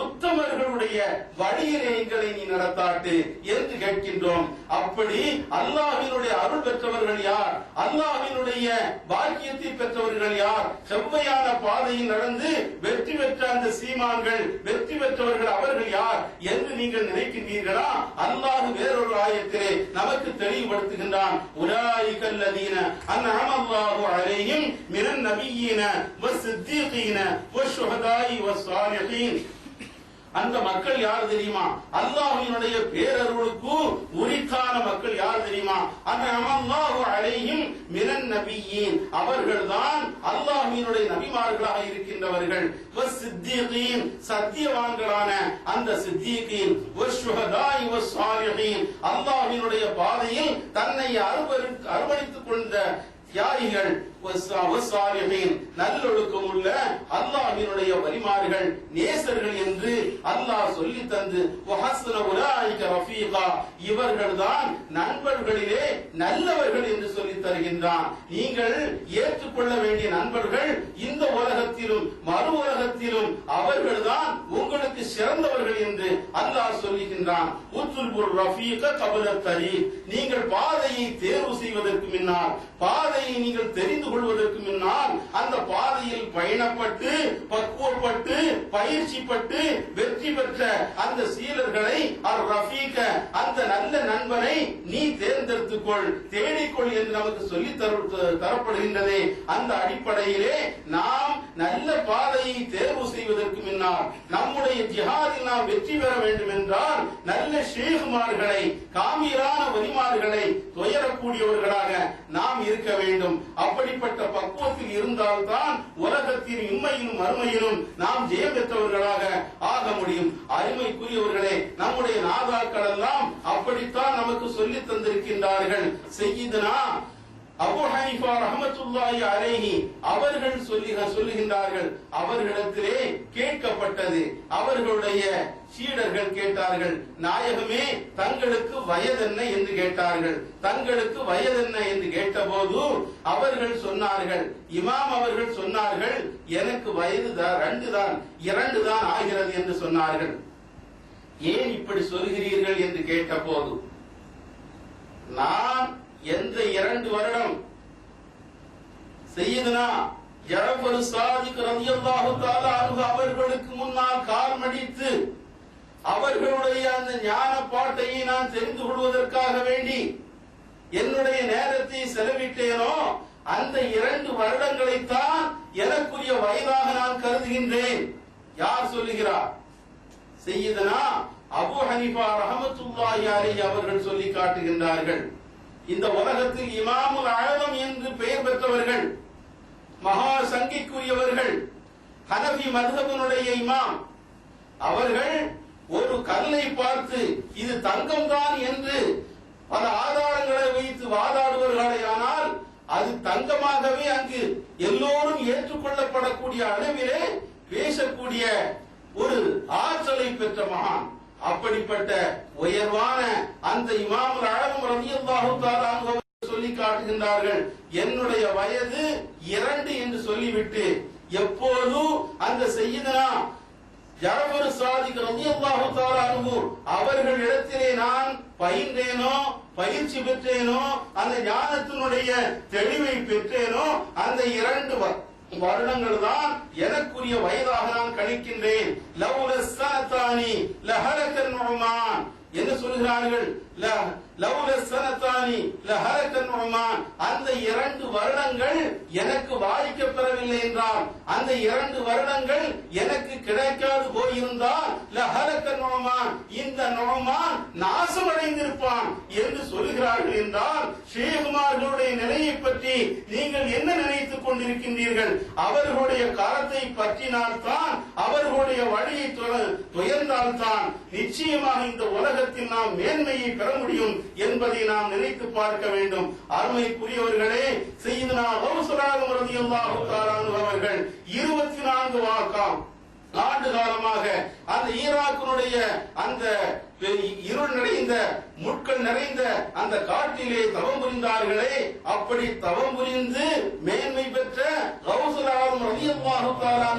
உத்தமர்களுடைய வழியிலே எங்களை நீ நடத்தாட்டு என்று கேட்கின்றோம். அப்படி அல்லாஹ்வினுடைய அருள் பெற்றவர்கள் யார்? அல்லாஹ்வினுடைய பாக்கியத்தை பெற்றவர்கள் யார்? செவ்வையான பாதையில் நடந்து வெற்றி பெற்ற அந்த சீமான்கள், வெற்றி பெற்றவர்கள் அவர்கள் யார் என்று நீங்கள் நினைக்கின்றீர்களா? அல்லாஹ் வேறொரு ஆயத்திலே நமக்கு தெளிவுபடுத்துகின்றான். உலாயிகல் லதீன அன்அம அல்லாஹு அலைஹிம் மினன் நபிய்யின வஸ்ஸித்தீகீன வஷ்ஷுஹதாஇ வஸ்ஸாலிஹீன். அந்த மக்கள் யார் தெரியுமா? அல்லாஹ்வினுடைய பேரருளுக்கு உரித்தான மக்கள் யார் தெரியுமா? அன்அமல்லாஹு அலைஹிம் மினன் நபிய்யீன், அவர்கள்தான் அல்லாஹ்வினுடைய நபிமார்களாக இருக்கின்றவர்கள். வஸ்ஸித்தீகீன், சத்தியவான்களான அந்த சித்தீகீன். வஷ்ஷுஹதாஇ வஸ்ஸாலிஹீன், அல்லாஹ்வினுடைய பாதையில் தன்னை அர்ப்பணித்துக் கொண்ட தியாகிகள். நல்லொழுக்கம் உள்ள அல்லாஹ்வினுடைய வலிமார்கள், நேசர்கள் என்று அல்லாஹ் சொல்லி தந்து இவர்கள்தான் நண்பர்களிலே நல்லவர்கள் என்று சொல்லி தருகின்றான். நீங்கள் ஏற்றுக்கொள்ள வேண்டிய நண்பர்கள் இந்த உலகத்திலும் மறு உலகத்திலும் அவர்கள்தான் உங்களுக்கு சிறந்தவர்கள் என்று அல்லாஹ் சொல்லுகின்றான். நீங்கள் பாதையை தேர்வு செய்வதற்கு முன்னால், பாதையை நீங்கள் தெரிந்து கொள்வதற்கு முன்னால் அந்த பாதையில் பயணப்பட்டு பக்குவப்பட்டு பயிற்சிப்பட்டு வெற்றி பெற்ற அந்த சீலர்களை அந்த நல்ல நண்பனை நீ தேர்ந்தெடுத்துக்கொள், தேடிக்கொள் என்று நமக்கு சொல்லி தரப்படுகின்றதே. அந்த அடிப்படையிலே நாம் நல்ல பாதையை தேர்வு செய்வதற்கு முன்னால் நம்முடைய ஜிஹாதில் நாம் வெற்றி பெற வேண்டும் என்றால் நல்ல ஷேகுமார்களை, காமிரான வலிமார்களை துயரக்கூடியவர்களாக நாம் இருக்க வேண்டும். அப்படிப்பட்ட பக்குவத்தில் இருந்தால்தான் உலகத்தின் இம்மையிலும் மறுமையிலும் நாம் ஜெயம் பெற்றவர்களாக ஆக முடியும். அருமைக்குரியவர்களே, நம்முடைய நாதாக்கள் எல்லாம் அப்படித்தான் நமக்கு சொல்லி தந்திருக்கின்றார்கள். சய்யிதுனா அபூ ஹனீஃபா ரஹ்மத்துல்லாஹி அலைஹி அவர்கள் சொல்லுகின்றார்கள், அவர்களிடத்திலே கேட்கப்பட்டது, அவர்களுடைய சீடர்கள் கேட்டார்கள், நாயகமே தங்களுக்கு வயதென்ன என்று கேட்டார்கள். தங்களுக்கு வயதென்ன என்று கேட்டபோது அவர்கள் சொன்னார்கள், இமாம் அவர்கள் சொன்னார்கள், எனக்கு வயது இரண்டு தான் ஆகிறது என்று சொன்னார்கள். ஏன் இப்படி சொல்கிறீர்கள் என்று கேட்டபோது, நான் எந்த 2 வருடம் சையதுனா ஜஅஃபர் ஸாதிக் ரலியல்லாஹு தஆலா அன்ஹு அவர்களுக்கு முன்னால் கால் மடித்து அவர்களுடைய அந்த ஞான பாட்டையை நான் தெரிந்து கொள்வதற்காக வேண்டி என்னுடைய நேரத்தை செலவிட்டேனோ அந்த 2 வருடங்களைத்தான் எனக்குரிய வயதாக நான் கருதுகின்றேன். யார் சொல்லுகிறார்? சையதுனா அபூ ஹனீஃபா ரஹ்மத்துல்லாஹி அலைஹி அவர்கள் சொல்லி காட்டுகின்றார்கள். இந்த உலகத்தில் இமாமுல் ஆலம் என்று பெயர் பெற்றவர்கள், மகா சங்கிக்குரியவர்கள், ஹனஃபி மத்ஹபினுடைய இமாம். அவர்கள் ஒரு கல்லை பார்த்து இது தங்கம் தான் என்று பல ஆதாரங்களை வைத்து வாதாடுவார்களேயானால் அது தங்கமாகவே அங்கு எல்லோரும் ஏற்றுக்கொள்ளப்படக்கூடிய அளவிலே பேசக்கூடிய ஒரு ஆற்றலை பெற்ற மகான். அப்படிப்பட்ட உயர்வான அந்த இமாமுல் ஆலம் ரலியல்லாஹு தஆலா அன்ஹு சொல்லி காட்டுகின்றார்கள், என்னுடைய வயது 2 என்று சொல்லிவிட்டு எப்போதும் அந்த சையதுனா ஜஅஃபர் ஸாதிக் ரலியல்லாஹு தஆலா அன்ஹு அவர்களிடத்திலே நான் பயின்றேனோ, பயிற்சி பெற்றேனோ, அந்த ஞானத்தினுடைய தெளிவை பெற்றேனோ அந்த 2 வருடங்கள் தான் எனக்குரிய வயதாக நான் கணிக்கின்றேன். லவ்லஸ் சனதானி லஹலகன் நுமான் என்ன சொல்கிறார்கள்? அந்த 2 வருடங்கள் எனக்கு வாய்க்கப்பெறவில்லை என்றால், அந்த 2 வருடங்கள் எனக்கு கிடைக்காது போயிருந்தால் இந்த நுமான் நாசமடைந்திருப்பான் என்று சொல்கிறார்கள் என்றால், ஷேகுமார்களுடைய நிலையை பற்றி நீங்கள் என்ன நினைத்துக் கொண்டிருக்கின்றீர்கள்? அவர்களுடைய கரத்தை பற்றினால்தான், அவர்களுடைய வழியை துயர்ந்தால்தான் நிச்சயமாக இந்த உலகத்தில் நாம் மேன்மையை பெற முடியும் என்பதை நாம் நினைத்து பார்க்க வேண்டும். அருமைக்குரியவர்களே, சையதுனா கௌஸ் ரலியல்லாஹு தஆலா அவர்கள் 24 ஆண்டு காலமாக அந்த ஈராக்கினுடைய அந்த இருள் நிறைந்த முட்கள் நிறைந்த அந்த காட்டிலே தவம் புரிந்தார்களே, அப்படி தவம் புரிந்து மேன்மை பெற்ற கௌஸ் ரலியல்லாஹு தஆலா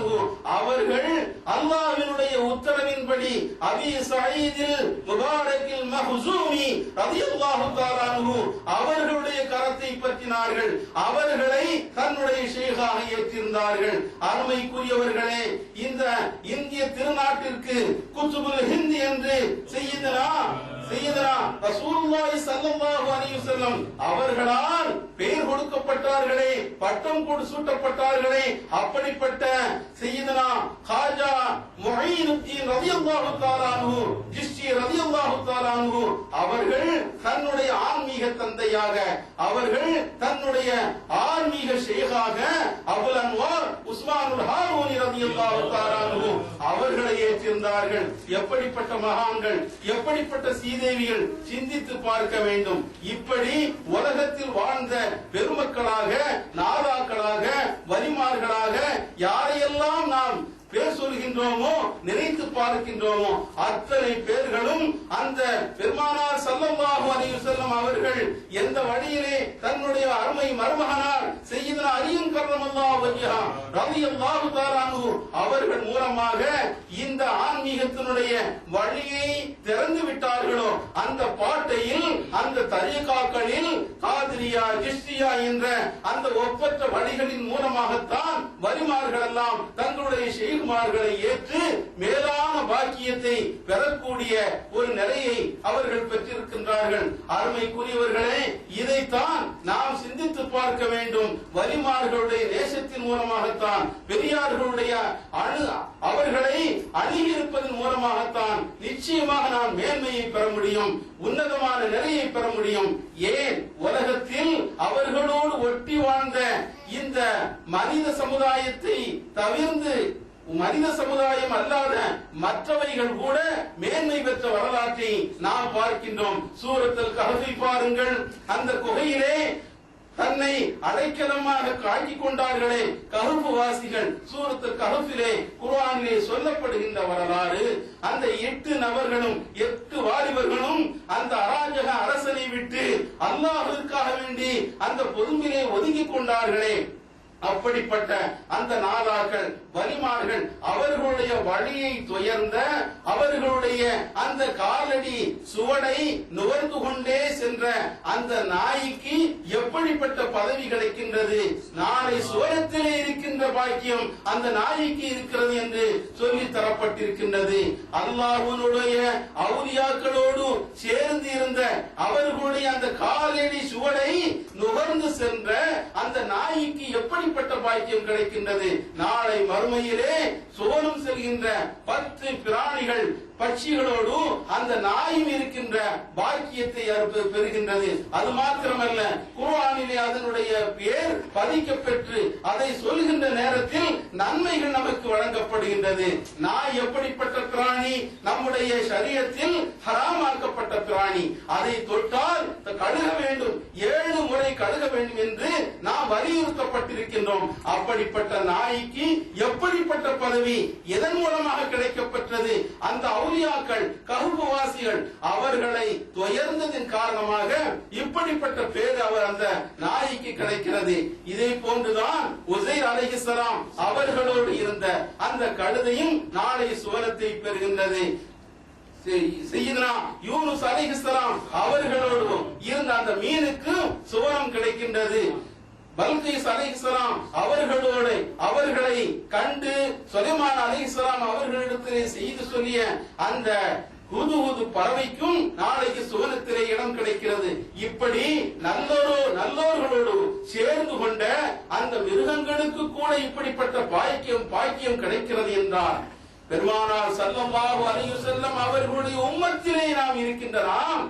அவர்கள் அல்லாஹ்வினுடைய உத்தரவின்படி அபீ சயீதில் முபாரக்கில் மஹ்சூமி ரலியல்லாஹு தஆலா அவர்களுடைய கரத்தை பற்றினார்கள். அவர்களை தன்னுடைய ஷேகாக ஏற்றிருந்தார்கள். அருமைக்குரியவர்களே, இந்த இந்திய திருநாட்டிற்கு குத்துபுல் ஹிந்த் என்று சையதுனா ரசூலுல்லாஹி ஸல்லல்லாஹு அலைஹி வஸல்லம் அவர்களால் பெயர் கொடுக்கப்பட்டார்களே, பட்டம் சூட்டப்பட்டார்களே, அப்படிப்பட்ட சையதுனா காஜா முஈனுத்தீன் ரலியல்லாஹு தஆலா அன்ஹு ஜிஷ்தி ரலியல்லாஹு தஆலா அன்ஹு அவர்கள் தன்னுடைய ஆன்மீக தந்தையாக, அவர்கள் தன்னுடைய ஆன்மீக ஷேகாக அபுல் அன்வார் உஸ்மானுல் ஹாரூனி ரலியல்லாஹு தஆலா அன்ஹு அவர்களை ஏற்றிருந்தார்கள். எப்படிப்பட்ட மகான்கள், எப்படிப்பட்ட சீதேவிகள், சிந்தித்து பார்க்க வேண்டும். இப்படி உலகத்தில் வாழ்ந்த பெருமக்களாக, நாதாக்களாக, வலிமார்களாக யாரையெல்லாம் நாம் பேர் சொல்கின்றோமோ, நினைத்து பார்க்கின்றோமோ, அத்தனை பேர்களும் அந்த பெருமானார் ஸல்லல்லாஹு அலைஹி வஸல்லம் அவர்கள் எந்த வழியிலே தன்னுடைய அருமை மருமகனார் சையதுனா அலி கர்ரமல்லாஹு வஜ்ஹா ரலியல்லாஹு தஆலா அன்ஹு அவர்கள் மூலமாக இந்த ஆன்மீகத்தினுடைய வழியை திறந்து விட்டார்களோ, அந்த பாட்டையில், அந்த தரீகாக்களில் காதிரியா, ஜிஷ்தியா என்ற அந்த ஒப்பற்ற வழிகளின் மூலமாகத்தான் வலிமார்கள் எல்லாம் தங்களுடைய ஷேகுமார்களை ஏற்று மேலான பாக்கியத்தை பெறக்கூடிய ஒரு நிலையை அவர்கள் பெற்றிருக்கின்றார்கள். அருமைக்குரியவர்களே, இதைத்தான் நாம் சிந்தித்து பார்க்க வேண்டும். வலிமார்களுடைய நேசத்தின் மூலமாகத்தான், பெரியார்களுடைய அவர்களை அணுகியிருப்பதன் மூலமாகத்தான் நிச்சயமாக நாம் மேன்மையை பெற முடியும், உன்னதமான நிலையை பெற முடியும். ஏன் உலகத்தில் அவர்களோடு ஒட்டி வாழ்ந்த இந்த மனித சமுதாயத்தை தவிர்த்து மனித சமுதாயம் அல்லாத மற்றவைகள் கூட மேன்மை பெற்ற வரலாற்றை நாம் பார்க்கின்றோம். சூரத்துல் கஹ்ஃபை பாருங்கள். அந்த குகையிலே தன்னை அடைக்கலமாக காட்டிக் கொண்டார்களே கஹ்ஃப் வாசிகள். சூரத்துல் கஹ்ஃபிலே குர்ஆனிலே சொல்லப்படுகின்ற வரலாறு, அந்த 8 நபர்களும் 8 வாலிபர்களும் அந்த அராஜக அரசனை விட்டு அல்லாஹ்விற்காக வேண்டி அந்த பொதும்பிலே ஒதுங்கிக் கொண்டார்களே, அப்படிப்பட்ட அந்த நாதாக்கள், வலிமார்கள் அவர்களுடைய வழியை துயர்ந்த, அவர்களுடைய அந்த காலடி சுவடை நுகர்ந்து கொண்டே சென்ற அந்த நாய்க்கு எப்படிப்பட்ட பதவி கிடைக்கின்றது? நாளை சுவரத்திலே இருக்கின்ற பாக்கியம் அந்த நாய்க்கு இருக்கிறது என்று சொல்லி தரப்பட்டிருக்கின்றது. அல்லாஹ்வுடைய அவுலியாக்களோடு சேர்ந்து இருந்த அவர்களுடைய அந்த காலடி சுவடை நுகர்ந்து சென்ற அந்த நாய்க்கு எப்படி பாக்கியம் கிடைக்கின்றது? நாளை மறுமையிலே சுவனம் செல்கின்ற 10 பிராணிகள் பட்சிகளோடு அந்த நாயும் இருக்கின்ற பாக்கியத்தை பெறுகின்றது. அது மாத்திரமல்ல, குர்ஆனிலே அதனுடைய பெயர் பதிக்கப்பெற்று அதை சொல்கின்ற நேரத்தில் நன்மைகள் நமக்கு வழங்கப்படுகின்றது. நாய் எப்படிப்பட்ட பிராணி? நம்முடைய ஷரியத்தில் ஹராமாக்கப்பட்ட பிராணி. அதை தொட்டால் கழுக வேண்டும், 7 முறை கழுக வேண்டும் என்று நாம் வலியுறுத்தப்பட்டிருக்கின்றோம். அப்படிப்பட்ட நாய்க்கு எப்படிப்பட்ட பதவி எதன் மூலமாக கிடைக்கப்பட்டது? அந்த அவுலியாக்கள், கஹ்ஃப் வாசிகள் அவர்களை துயர்ந்ததின் காரணமாக இப்படிப்பட்ட பேர் அவர் அந்த நாய்க்கு கிடைக்கிறது. இதை போன்றுதான் உஸைர் அலைஹிஸ்ஸலாம் அவர்களோடு இருந்த அந்த கழுதையும் நாளை சுவனத்தை பெறுகின்றது. சையதுனா யூனுஸ் அலைஹிஸ்ஸலாம் அவர்களோடு இருந்த அந்த மீனுக்கு சுவனம் கிடைக்கின்றது. பல்கீஸ் அலைஹிஸ்ஸலாம் அவர்களை கண்டு சுலைமான் அலைஹிஸ்ஸலாம் அவர்களிடத்திலே செய்து சொல்லிய அந்த ஹுதுஹுது பறவைக்கும் நாளைக்கு சுவனத்திலே இடம் கிடைக்கிறது. இப்படி நல்லோர்களோடு சேர்ந்து கொண்ட அந்த மிருகங்களுக்கு கூட இப்படிப்பட்ட பாக்கியம் கிடைக்கிறது என்றார். பெருமானார் ஸல்லல்லாஹு அலைஹி வஸல்லம் அவர்களுடைய உம்மத்திலே நாம் இருக்கின்றோம்.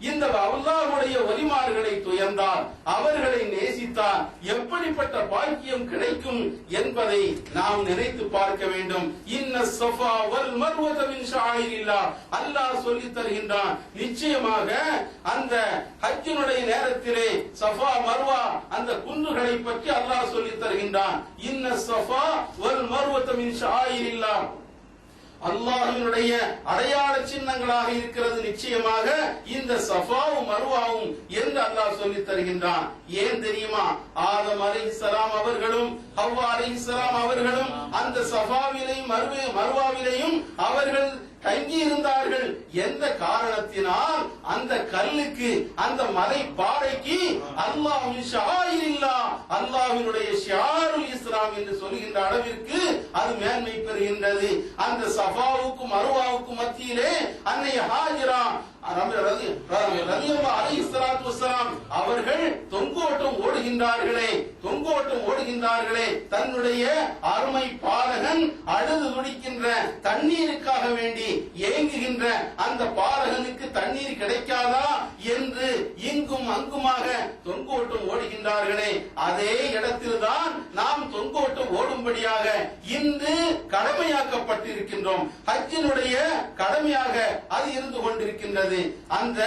இந்த அல்லாஹ்வுடைய வலிமார்களை துயர்ந்தால், அவர்களை நேசித்தால் எப்படிப்பட்ட பாக்கியம் கிடைக்கும் என்பதை நாம் நினைத்து பார்க்க வேண்டும். இன்ன ஸஃபா வல் மர்வத மின் ஷஆயிரில்லாஹ், அல்லாஹ் சொல்லி தருகின்றான். நிச்சயமாக அந்த ஹஜ்ஜினுடைய நேரத்திலே ஸஃபா மர்வா அந்த குன்றுகளை பற்றி அல்லாஹ் சொல்லி தருகின்றான். இன்ன ஸஃபா வல் மர்வத மின் ஷஆயிரில்லாஹ், அல்லாஹ்வினுடைய அடையாள சின்னங்களாக இருக்கிறது நிச்சயமாக இந்த ஸஃபாவும் மர்வாவும் என்று அல்லாஹ் சொல்லி தருகின்றான். ஏன் தெரியுமா? ஆதம் அலைஹிஸ்ஸலாம் அவர்களும் ஹவ்வா அலைஹிஸ்ஸலாம் அவர்களும் அந்த ஸஃபாவிலேயும் மர்வாவிலேயும் அவர்கள் தங்கி இருந்தார்கள். எந்த காரணத்தினால்? அந்த கல்லுக்கு, அந்த மலை பாறைக்கு அல்லாஹ்வின் ஷஆயிரில்லாஹ், அல்லாஹ்வினுடைய ஷியாருல் இஸ்லாம் என்று சொல்கின்ற அளவிற்கு அது மேன்மை பெறுகின்றது. அந்த ஸஃபாவுக்கும் மர்வாவுக்கும் மத்தியிலே அன்னை ஹாஜிரா அவர்கள் தொங்கோட்டம் ஓடுகின்றார்களே, தன்னுடைய அருமை பாலகன் அழுது துடிக்கின்ற தண்ணீருக்காக வேண்டி ஏங்குகின்ற அந்த பாலகனுக்கு தண்ணீர் கிடைக்காதா என்று இங்கும் அங்குமாக தொங்கோட்டம் ஓடுகின்றார்களே, அதே இடத்தில்தான் நாம் தொங்கோட்டம் ஓடும்படியாக இன்று கடமையாக்கப்பட்டிருக்கின்றோம். ஹஜ்ஜினுடைய கடமையாக அது இருந்து கொண்டிருக்கின்றது. அந்த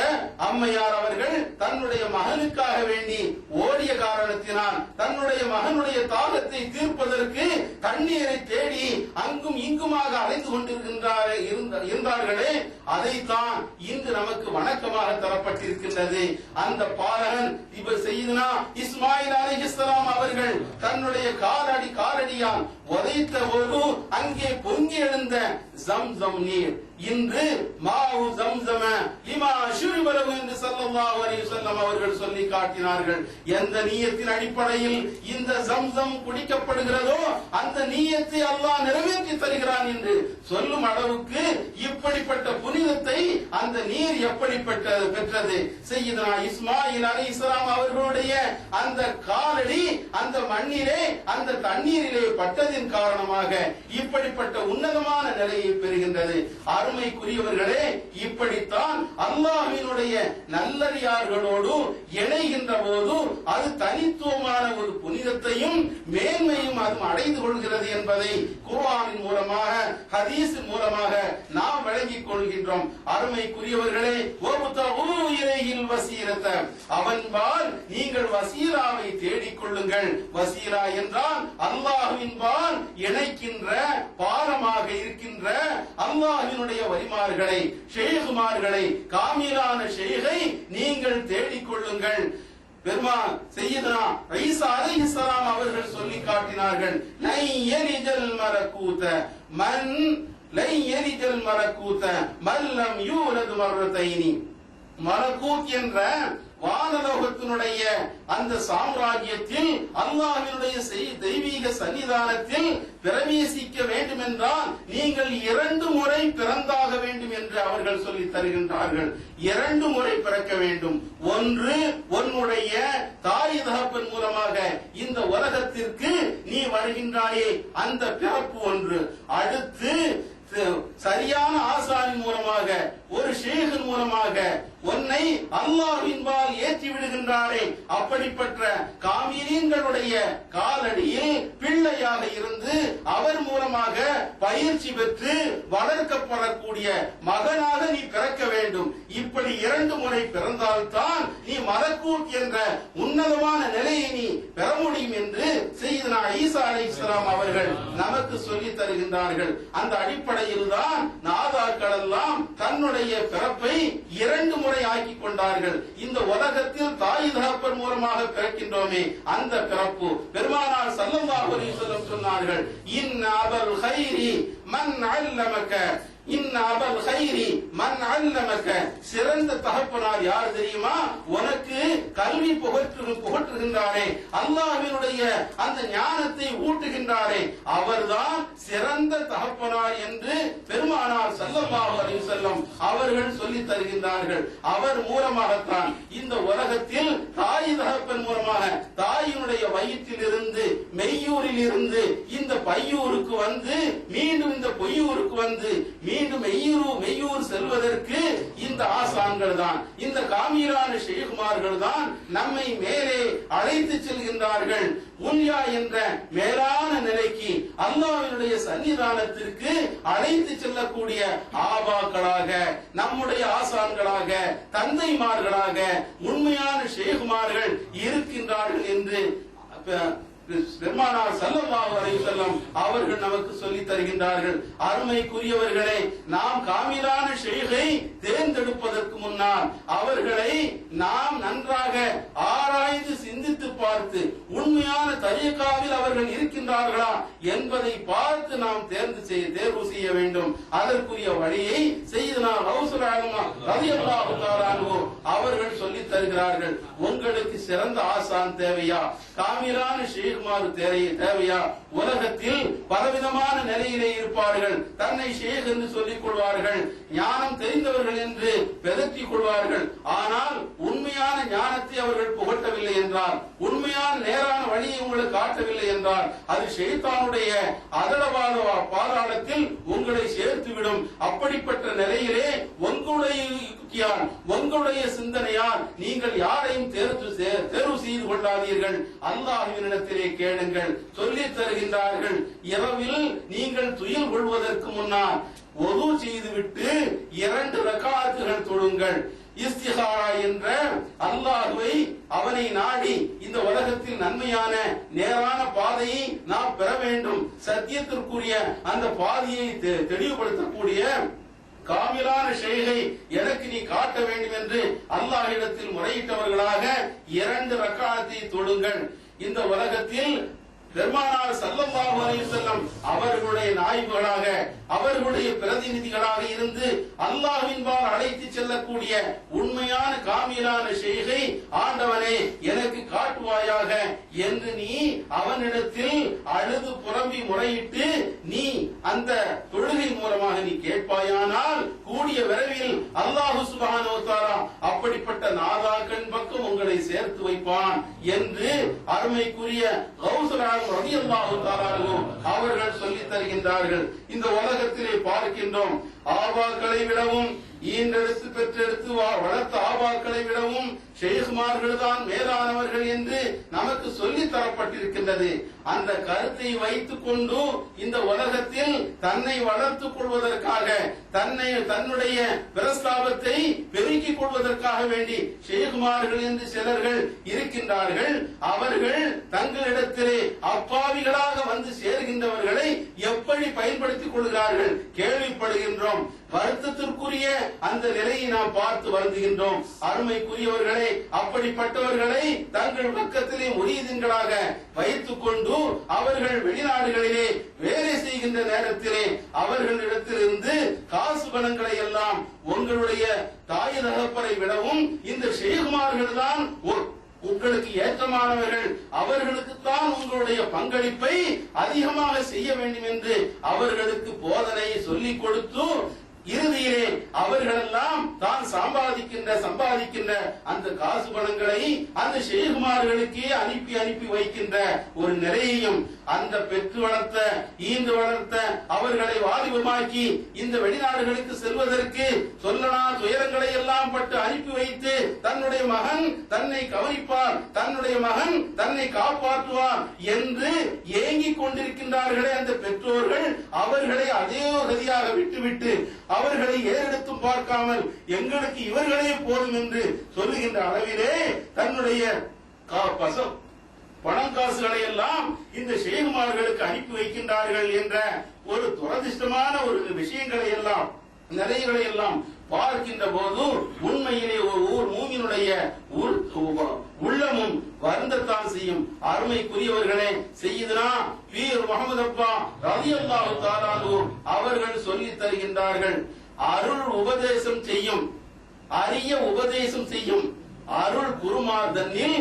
அம்மையார் அவர்கள் தன்னுடைய மகனுக்காக வேண்டி ஓடிய காரணத்தினால் தன்னுடைய மகனுடைய தாகத்தை தீர்ப்பதற்கு தண்ணீரை தேடி அங்கும் இங்குமாக அலைந்து கொண்டிருந்தார்களே, அதைத்தான் இன்று நமக்கு வணக்கமாக தரப்பட்டிருக்கின்றது. அந்த பாலகன் இப்ப செய்தனா இஸ்மாயில் அலைஹிஸ்ஸலாம் அவர்கள் தன்னுடைய காலடியால் உதைத்த போது அங்கே பொங்கி எழுந்த ஜம்சம் நீர் இன்று மாவு ஜம்சம லிமா ஷுரிப லஹு என்று ஸல்லல்லாஹு அலைஹி வஸல்லம் அவர்கள் சொல்லி காட்டினார்கள். எந்த நியத்தின் அடிப்படையில் இந்த ஜம்சம் குடிக்கப்படுகிறதோ அந்த நியத்தை அல்லாஹ் நிறைவேற்றி தருகிறான் என்று சொல்லும் அளவுக்கு இப்படிப்பட்ட புனிதத்தை அந்த நீர் எப்படி பெற்றது? சையதுனா இஸ்மாயில் அலைஹிஸ்ஸலாம் அவர்களுடைய அந்த காலடி அந்த மண்ணிலே அந்த தண்ணீரிலே பட்டதின் காரணமாக இப்படிப்பட்ட உன்னதமான நிலையை பெறுகின்றது. அருமைக்குரியவர்களே, இப்படித்தான் அல்லாஹ்வினுடைய நல்லடியார்களோடு இணைகின்ற போது அது தனித்துவமான ஒரு புனிதத்தையும் மேன்மையும் அது அடைந்து கொள்கிறது என்பதை குர்ஆனின் மூலமாக ஹதீஸின் மூலமாக நாம் விளங்கிக் கொள்கின்றோம். அருமைக்குரியவர்களே, அவன்பால் நீங்கள் வசீலாவை தேடிக் கொள்ளுங்கள். வசீலா என்றால் அல்லாஹ்வின்பால் இணைக்கின்ற பாலமாக இருக்கின்ற அல்லாஹ்வினுடைய வலிமார்களை, ஷேகுமார்களை, காமிலான ஷேகை நீங்கள் தேடிக் கொள்ளுங்கள். பெருமான் சையதுனா ஈசா அலைஹிஸ்ஸலாம் அவர்கள் சொல்லி காட்டினார்கள். லை யலிஜல் மலக்கூத மல்லம் யூலது மர்ரதைனி. மலக்கூத் என்ற வானலோகத்தினுடைய அந்த சாம்ராஜ்யத்தில் அல்லாஹ்வினுடைய தெய்வீக சன்னிதானத்தில் பிரவேசிக்க வேண்டும் என்றால் நீங்கள் 2 முறை பிறந்தாக வேண்டும் என்று அவர்கள் சொல்லி தருகின்றார்கள். 2 முறை பிறக்க வேண்டும். ஒன்று, உன்னுடைய தாய் தகப்பன் மூலமாக இந்த உலகத்திற்கு நீ வருகின்றாயே அந்த பிறப்பு ஒன்று. அடுத்து சரியான ஆசானின் மூலமாக, ஒரு ஷேகின் மூலமாக உன்னை அல்லாஹ்வின்பால் ஏற்றி விடுகின்றாரே, அப்படிப்பட்ட காமிலீன்களுடைய காலடியில் பிள்ளையாக இருந்து அவர் மூலமாக பயிற்சி பெற்று வளர்க்கப்படக்கூடிய மகனாக நீ பிறக்க வேண்டும். இப்படி 2 முறை பிறந்தால்தான் நீ மலக்கூத் என்ற உன்னதமான நிலையை நீ பெற முடியும் என்று சையதுனா ஈசா அலைஹிஸ்ஸலாம் அவர்கள் நமக்கு சொல்லி தருகின்றார்கள். அந்த அடிப்படையில் தான் நாதாக்கள் எல்லாம் தன்னுடைய பிறப்பை 2 முறை ஆக்கி கொண்டார்கள். இந்த உலகத்தில் தாய் தகப்பன் மூலமாக பிறக்கின்றோமே அந்த பிறப்பு பெருமானார் ஸல்லல்லாஹு அலைஹி வஸல்லம் சொன்னார்கள். இன் அபல் கைரி மன் அல்லமக, இன் அபல் கைரி மன் அல்லமக. சிறந்த தகப்பனார் யார் தெரியுமா? உனக்கு கல்வி புகற்றுகின்ற தருகின்றாரே, அல்லாஹ்வினுடைய அந்த ஞானத்தை ஊட்டுகின்றாரே, அவர்தான் சிறந்த தகப்பனார் என்று பெருமானார் ஸல்லல்லாஹு அலைஹி வஸல்லம் அவர்கள் சொல்லித் தருகின்றார்கள். அவர் மூலமாகத்தான் இந்த உலகத்தில் தாய் தகப்பன் மூலமாக தாயினுடைய வயிற்றில் இருந்து மெய்யூரில் இருந்து இந்த பையூருக்கு வந்து மீண்டும் இந்த பொய்யூருக்கு வந்து மீண்டும் மெய்யூர் செல்வதற்கு இந்த ஆசான்கள் தான், இந்த காமீரான ஷேகுமார்கள் தான் நம்மை மேலே அழைத்து செல்கின்றார்கள். உன்யா என்ற மேலான நிலைக்கு அல்லாஹ்வினுடைய சன்னிதானத்திற்கு அழைத்து செல்லக்கூடிய ஆபாக்களாக, நம்முடைய ஆசான்களாக, தந்தைமார்களாக உண்மையான ஷேகுமார்கள் இருக்கின்றார்கள் என்று பெருமானார் ஸல்லல்லாஹு அலைஹி வஸல்லம் அவர்கள் நமக்கு சொல்லித் தருகின்றார்கள். அருமைக்குரியவர்களே, நாம் காமிலான ஷேகை தேர்ந்தெடுப்பதற்கு முன்னால் அவர்களை நாம் நன்றாக ஆராய்ந்து சிந்தித்து பார்த்து உண்மையான தரீகாவில் அவர்கள் இருக்கின்றார்களா என்பதை பார்த்து நாம் தேர்வு செய்ய வேண்டும். அதற்குரிய வழியை செய்தனா கௌஸுல் ஆலமா ரலியல்லாஹு தஆலா அன்ஹு அவர்கள் சொல்லித் தருகிறார்கள். உங்களுக்கு சிறந்த ஆசான் தேவையா, காமிலான ஷேகுமார் தேவையா? உலகத்தில் பலவிதமான நிலையிலே இருப்பார்கள். தன்னை ஷேக் என்று சொல்லிக் கொள்வார்கள், ஞானம் தெரிந்தவர்கள் என்று பெருத்திக் கொள்வார்கள். ஆனால் உண்மையான ஞானத்தை அவர்கள் புகட்டவில்லை என்றால், உண்மையான நேரான வழியை உங்களுக்கு காட்டவில்லை என்றால், அது ஷைத்தானுடைய அதளவாத பாதாளத்தில் உங்களை சேர்த்துவிடும். அப்படிப்பட்ட நிலையிலே உங்களுடைய சிந்தனையால் நீங்கள் யாரையும் தேர்வு செய்து கொள்ளாதீர்கள். அல்லாஹ்வினிடத்திலே கேளுங்கள். சொல்லித் தருகின்றார்கள், இரவில் நீங்கள் துயில் கொள்வதற்கு முன்னால் ஒது செய்துவிட்டு 2 ரக்காத்துகள் தொழுங்கள். இஸ்திகாரா என்ற அல்லாஹ்வை அவனை நாடி இந்த உலகத்தில் நன்மையான நேரான பாதையை நாம் பெற வேண்டும். சத்தியத்திற்குரிய அந்த பாதையை தெளிவுபடுத்தக்கூடிய காமிலான ஷேகை எனக்கு நீ காட்ட வேண்டும் என்று அல்லாஹ்விடத்தில் முறையிட்டவர்களாக 2 ரக்காத்தை தொழுங்கள். இந்த உலகத்தில் பெருமானார் ஸல்லல்லாஹு அலைஹி வஸல்லம் அவர்களுடைய நாயிபுகளாக, அவர்களுடைய பிரதிநிதிகளாக இருந்து அல்லாஹ்வின்பால் அழைத்து செல்லக்கூடிய உண்மையான காமிலான ஷேகை ஆண்டவனே எனக்கு காட்டுவாயாக என்று நீ அவனிடத்தில் அழுது புலம்பி முறையிட்டு நீ அந்த தொழுகை மூலமாக நீ கேட்பாயானால் கூடிய விரைவில் அல்லாஹ் சுப்ஹானஹு வ தஆலா அப்படிப்பட்ட நாதாக்கள் பக்கம் உங்களை சேர்த்து வைப்பான் என்று அருமைக்குரிய கௌஸுல் ஆலம் ரலியல்லாஹு தஆலா அவர்கள் சொல்லித் தருகின்றார்கள். இந்த உலகத்திலே பார்க்கின்றோம், ஆபாக்களை விடவும் ஈன்றெடுத்து பெற்றெடுத்து வளர்த்த ஆபாக்களை விடவும் ஷேகுமார்கள் தான் மேலானவர்கள் என்று நமக்கு சொல்லி தரப்பட்டிருக்கின்றது. அந்த கருத்தை வைத்துக் கொண்டு இந்த உலகத்தில் தன்னை வளர்த்துக் கொள்வதற்காக, தன்னுடைய பிரஸ்தாபத்தை பெருக்கிக் கொள்வதற்காக வேண்டி ஷேகுமார்கள் என்று சிலர்கள் இருக்கின்றார்கள். அவர்கள் தங்களிடத்திலே அப்பாவிகளாக வந்து சேர்கின்றவர்களை எப்படி பயன்படுத்திக் கொள்கிறார்கள் கேள்விப்படுகின்றோம். வருத்தத்திற்குரிய அந்த நிலையை நாம் பார்த்து வருந்துகின்றோம். அருமைக்குரியவர்களே, அப்படிப்பட்டவர்களை தங்கள் பக்கத்திலே முரீதின்களாக வைத்துக் கொண்டு அவர்கள் வெளிநாடுகளிலே வேலை செய்கின்ற நேரத்திலே அவர்களிடத்திலிருந்து காசு பணங்களை எல்லாம் உங்களுடைய தாய் தகப்பரை விடவும் இந்த ஷேகுமார்கள் தான் உங்களுக்கு ஏற்றமானவர்கள், அவர்களுக்குத்தான் உங்களுடைய பங்களிப்பை அதிகமாக செய்ய வேண்டும் என்று அவர்களுக்கு போதனையை சொல்லிக் கொடுத்து இறுதியிலே அவர்களெல்லாம் தான் சம்பாதிக்கின்ற அந்த காசு பணங்களை அந்த ஷேகுமார்களுக்கே அனுப்பி வைக்கின்ற ஒரு நிலையையும், அந்த பெற்று வளர்த்த ஈண்டு வளர்த்த அவர்களை வாலிபமாக்கி இந்த வெளிநாடுகளுக்கு செல்வதற்கு சொல்லனா துயரங்களை எல்லாம் பட்டு அனுப்பி வைத்து தன்னுடைய மகன் தன்னை கவனிப்பார், தன்னுடைய மகன் தன்னை காப்பாற்றுவார் என்று ஏங்கிக் கொண்டிருக்கின்றார்களே அந்த பெற்றோர்கள், அவர்களை அதே கதியாக விட்டுவிட்டு அவர்களை ஏறெடுத்தும் பார்க்காமல் எங்களுக்கு இவர்களே போதும் என்று சொல்லுகின்ற அளவிலே தன்னுடைய பணம் காசுகளை எல்லாம் இந்த ஷேகுமார்களுக்கு அனுப்பி வைக்கின்றார்கள் என்ற ஒரு துரதிஷ்டமான ஒரு விஷயங்களை எல்லாம் நிலைகளை எல்லாம் பார்க்கின்ற போது உண்மையிலே ஒரு மூமினுடைய உள்ளமும் வருந்தத்தான் செய்யும். அருமைக்குரியவர்களே, செய்யுதுனா பீர் முகமது அப்பா ரலியல்லாஹு தஆலா அன்ஹு அவர்கள் சொல்லித் தருகின்றார்கள், அருள் உபதேசம் செய்யும், அரிய உபதேசம் செய்யும் அருள் குருமார்தனில்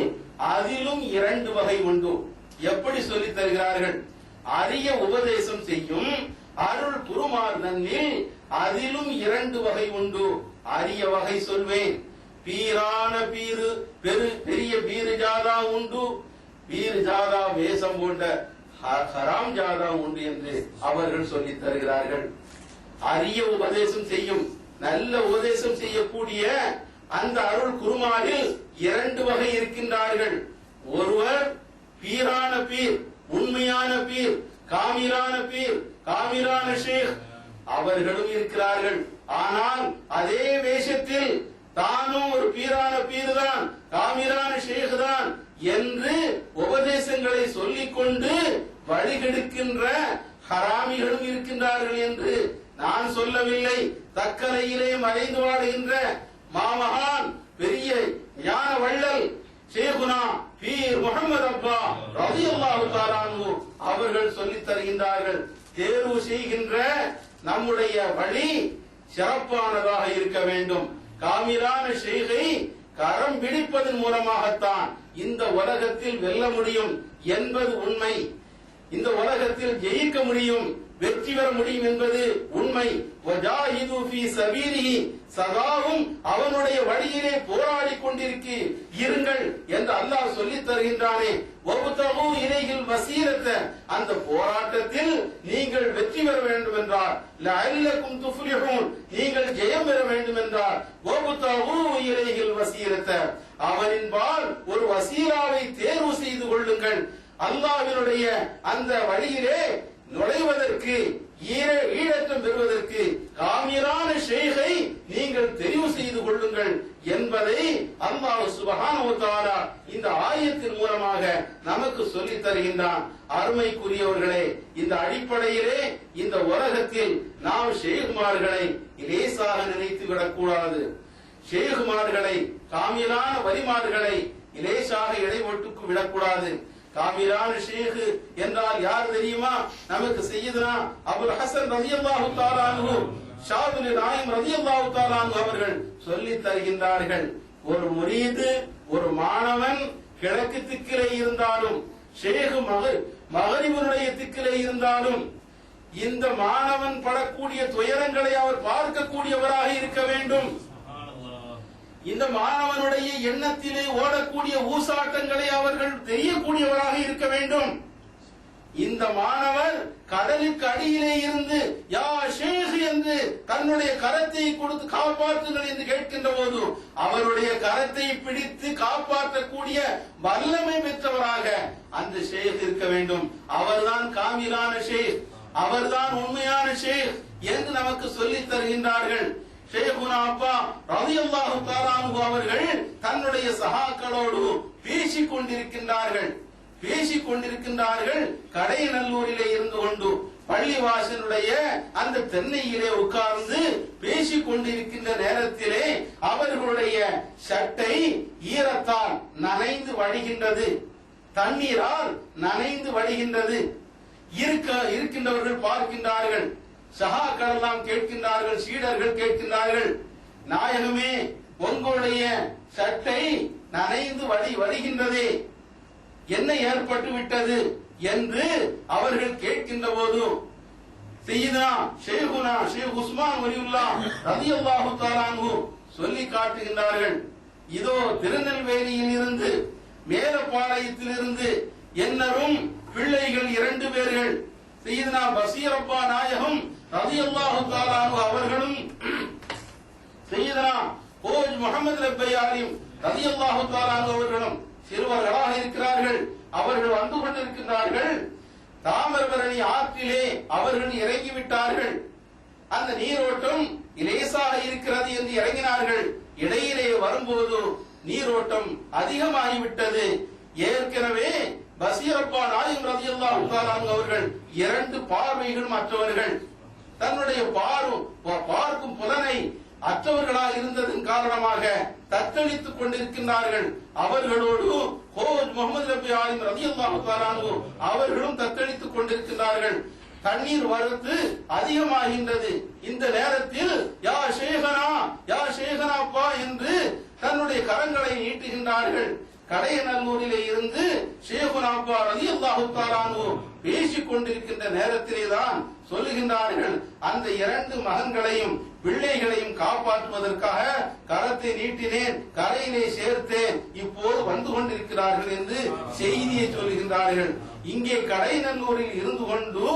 அதிலும் 2 வகை உண்டு. எப்படி சொல்லி தருகிறார்கள்? அரிய உபதேசம் செய்யும் அருள் குருமார் தன்னில் அதிலும் 2 வகை உண்டு. அரிய வகை சொல்வேன். பீரான பீரு பெரிய பீரு ஜாதா உண்டு, பீரு ஜாதா வேஷம் கொண்ட ஹராம் ஜாதா உண்டு என்று அவர்கள் சொல்லி தருகிறார்கள். அரிய உபதேசம் செய்யும் நல்ல உபதேசம் செய்யக்கூடிய அந்த அருள் குருமாரில் 2 வகை இருக்கின்றார்கள். ஒருவர் பீரான பீர், உண்மையான பீர், காமிரான பீர், காமிரான ஷேக் அவர்களும் இருக்கிறார்கள். ஆனால் அதே வேஷத்தில் தானும் ஒரு பீரான பீர் தான், காமிரான ஷேக் தான் என்று உபதேசங்களை சொல்லிக் கொண்டு வழிகெடுக்கின்ற ஹராமிகளும் இருக்கின்றார்கள் என்று நான் சொல்லவில்லை. தக்கலையிலே மறைந்து வாடுகின்ற மாமகான் பெரிய ஞான வள்ளல் ஷேகுனா பீர் முகமது அப்பா ரலியல்லாஹு தஆலா அன்ஹு அவர்கள் சொல்லித் தருகின்றார்கள். தேர்வு செய்கின்ற நம்முடைய வழி சிறப்பானதாக இருக்க வேண்டும். காமிலான ஷேகை கரம் பிடிப்பதன் மூலமாகத்தான் இந்த உலகத்தில் வெல்ல முடியும் என்பது உண்மை. இந்த உலகத்தில் ஜெயிக்க முடியும், வெற்றி பெற முடியும் என்பது உண்மை. வஜாஹிது ஃபீ சபீலிஹி சதாவும் அவனுடைய வழியிலே போராடி கொண்டிருக்கு இருங்கள் என்று அல்லாஹ் சொல்லித் தருகின்றானே. வபுதகு இலைஹில் வஸீலத்த அந்த போராட்டத்தில் நீங்கள் வெற்றி பெற வேண்டும் என்றார், லஅல்லகும் துஃப்லிஹூன் நீங்கள் ஜெயம் பெற வேண்டும் என்றார். வபுதகு இலைஹில் வஸீலத்த அவனின்பால் ஒரு வசீலாவை தேர்வு செய்து கொள்ளுங்கள். அல்லாஹ்வினுடைய அந்த வழியிலே நுழைவதற்கு ஈடேற்றம் பெறுவதற்கு காமிலான ஷேகை நீங்கள் தெரிவு செய்து கொள்ளுங்கள் என்பதை அல்லாஹ் சுப்ஹானஹு வ தஆலா இந்த ஆயத்தின் மூலமாக நமக்கு சொல்லித் தருகின்றான். அருமைக்குரியவர்களே, இந்த அடிப்படையிலே இந்த உலகத்தில் நாம் ஷேகுமார்களை லேசாக நினைத்து விடக்கூடாது. ஷேகுமார்களை, காமிலான வலிமார்களை லேசாக இடைவெட்டுக்கு விடக்கூடாது. காமிலான ஷேக் என்றால் யார் தெரியுமா? நமக்கு சையதுனா அபுல் ஹசன் ரலியல்லாஹு தஆலா அன்ஹு, ஷாதுல் நாயிம் ரலியல்லாஹு தஆலா அன்ஹு அவர்கள் சொல்லித் தருகின்றார்கள். ஒரு முரீது, ஒரு மாணவன் கிழக்கு திக்கிலே இருந்தாலும், ஷேக் மகரிபுடைய திக்கிலே இருந்தாலும், இந்த மாணவன் படக்கூடிய துயரங்களை அவர் பார்க்கக்கூடியவராக இருக்க வேண்டும். இந்த மாணவனுடைய எண்ணத்திலே ஓடக்கூடிய ஊசாட்டங்களை அவர்கள் தெரியக்கூடியவராக இருக்க வேண்டும். இந்த மாணவர் கடலுக்கு அடியிலே இருந்து யா ஷேக் என்று தன்னுடைய கரத்தை கொடுத்து காப்பாற்றுங்கள் என்று கேட்கின்ற போது அவருடைய கரத்தை பிடித்து காப்பாற்றக்கூடிய வல்லமை பெற்றவராக அந்த ஷேக் இருக்க வேண்டும். அவர்தான் காமிலான ஷேக், அவர்தான் உண்மையான ஷேக் என்று நமக்கு சொல்லித் தருகின்றார்கள். ஷேகுனா அப்பா ரலியல்லாஹு தஆலா அன்ஹு அவர்கள் தன்னுடைய சகாக்களோடு பேசிக் கொண்டிருக்கின்றார்கள். கடையநல்லூரிலே இருந்து கொண்டு பள்ளிவாசலுடைய அந்த தென்னையிலே உட்கார்ந்து பேசிக் கொண்டிருக்கின்ற நேரத்திலே அவர்களுடைய சட்டை ஈரத்தால் நனைந்து வடிகின்றது, தண்ணீரால் நனைந்து வடிகின்றது. இருக்கின்றவர்கள் பார்க்கின்றார்கள், சஹாக்கள் எல்லாம் கேட்கின்றார்கள், சீடர்கள் கேட்கின்றார்கள், நாயகமே உங்களுடைய சட்டை நனைந்து வடிகின்றதே, என்ன ஏற்பட்டு விட்டது என்று அவர்கள் கேட்கின்ற போது சையதுனா ஷேகுனா ஷேக் உஸ்மான் வலியுல்லாஹ் ரலியல்லாஹு தஆலா அன்ஹு சொல்லி காட்டுகின்றார்கள். இதோ திருநெல்வேலியில் இருந்து, மேலப்பாளையத்தில் இருந்து என்னரும் பிள்ளைகள் 2 பேர்கள் சையதுனா பசீரப்பா நாயகம் ரலியல்லாஹு தஆலா அன்ஹு அவர்களும் சையதுனா கோஜ் முஹம்மது லப்பையாரியும் ரலியல்லாஹு தஆலா அன்ஹு அவர்களும் சிறுவர்களாக இருக்கிறார்கள். அவர்கள் வந்து கொண்டிருக்கிறார்கள். தாமிரபரணி ஆற்றிலே அவர்கள் இறங்கிவிட்டார்கள். அந்த நீரோட்டம் லேசாக இருக்கிறது என்று இறங்கினார்கள். இடையிலே வரும்போது நீரோட்டம் அதிகமாகிவிட்டது. ஏற்கனவே பசீரப்பா நாயகம் ரலியல்லாஹு தஆலா அன்ஹு அவர்கள் 2 பார்வைகள் மற்றவர்கள், தன்னுடைய பார்க்கும் புலனை அற்றவர்களாக இருந்ததன் காரணமாக தத்தளித்துக் கொண்டிருக்கின்றார்கள். அவர்களோடு கோஜ் முஹம்மது லப்பையாரியும் ரலியல்லாஹு தஆலா அன்ஹு அவர்களும் தத்தளித்துக் கொண்டிருக்கின்றார்கள். தண்ணீர் வரத்து அதிகமாகின்றது. இந்த நேரத்தில் யா ஷேகனா அப்பா என்று தன்னுடைய கரங்களை நீட்டுகின்றார்கள். கடையநல்லூரிலே இருந்து ஷேகுனா அப்பா ரலியல்லாஹு தஆலா அன்ஹு பேசிக் கொண்டிருக்கின்ற நேரத்திலே தான் சொல்லுகின்றார்கள், அந்த 2 மகன்களையும் பிள்ளைகளையும் காப்பாற்றுவதற்காக கரத்தை நீட்டினேன், கரையிலே சேர்த்தேன், இப்போது வந்து கொண்டிருக்கிறார்கள் என்று செய்தியை சொல்லுகின்றார்கள். இங்கே கடைநல்லூரில் இருந்து கொண்டு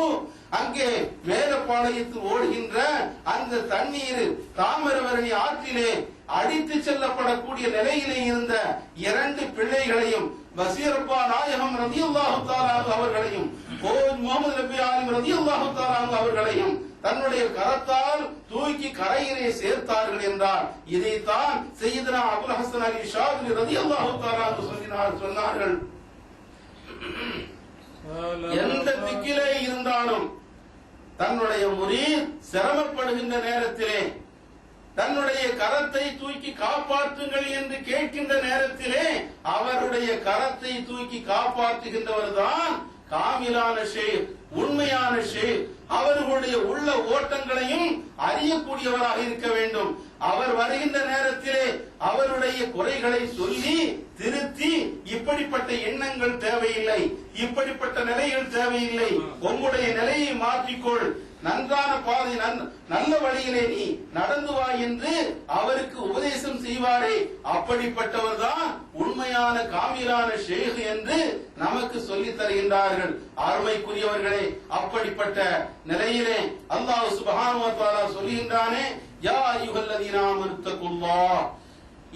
அங்கே மேலப்பாளையத்தில் ஓடுகின்ற அந்த தண்ணீர் தாமிரபரணி ஆற்றிலே அடித்து செல்லப்படக்கூடிய நிலையிலே இருந்த 2 பிள்ளைகளையும் பசீரப்பா நாயகம் ரலியல்லாஹு தஆலா அவர்களையும் முகமது நபி ஆலிம் ரலியல்லாஹு தஆலா அவர்களையும் தன்னுடைய கரத்தால் தூக்கி கரையிலே சேர்த்தார்கள் என்றார். இதைத்தான் சையதுனா அபுல் ஹசன் அலி ஷாதிலி ரலியல்லாஹு தஆலா சொன்னார்கள். எந்த திக்கிலே இருந்தாலும் தன்னுடைய முரீத் சிரமப்படுகின்ற நேரத்திலே தன்னுடைய கரத்தை தூக்கி காப்பாற்றுங்கள் என்று கேட்கின்ற நேரத்திலே அவருடைய கரத்தை தூக்கி காப்பாற்றுகின்றவர் தான் காமிலான ஷேக், உண்மையான ஷேக். அவர்களுடைய உள்ள ஓட்டங்களையும் அறியக்கூடியவராக இருக்க வேண்டும். அவர் வருகின்ற நேரத்திலே அவருடைய குறைகளை சொல்லி திருத்தி, இப்படிப்பட்ட எண்ணங்கள் தேவையில்லை, இப்படிப்பட்ட நிலைகள் தேவையில்லை, உங்களுடைய நிலையை மாற்றிக்கொள், நன்றான பாதை, நல்ல வழியிலே நீ நடந்து வா என்று அவருக்கு உபதேசம் செய்வாரே, அப்படிப்பட்டவர் தான் உண்மையான காமிலான ஷேக் என்று நமக்கு சொல்லித் தருகின்றார்கள். அருமைக்குரியவர்களே, அப்படிப்பட்ட நிலையிலே அல்லாஹ் சுப்ஹானஹு வ தஆலா சொல்கின்றானே, யா அய்யுஹல்லதீன ஆமனு தக்குல்லாஹ்,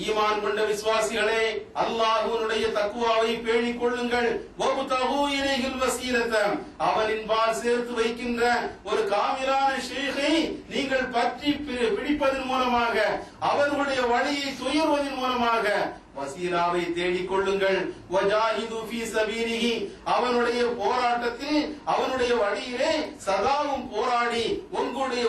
ஈமான் கொண்ட விசுவாசிகளே, அல்லாஹ்வுடைய தக்வாவை பேணிக் கொள்ளுங்கள். வபுதஹு இலைஹில் வஸீலத, அவனின்பால் சேர்த்து வைக்கின்ற ஒரு காமிலான ஷேகை நீங்கள் பற்றி பிடிப்பதன் மூலமாக, அவர்களுடைய வழியை துயர்வதன் மூலமாக வசீலாவை தேடிக் கொள்ளுங்கள். வஜாஹிது ஃபீ சபீலிஹி, அவனுடைய போராட்டத்தில் அவனுடைய வழியிலே சதாவும் போராடி உங்களுடைய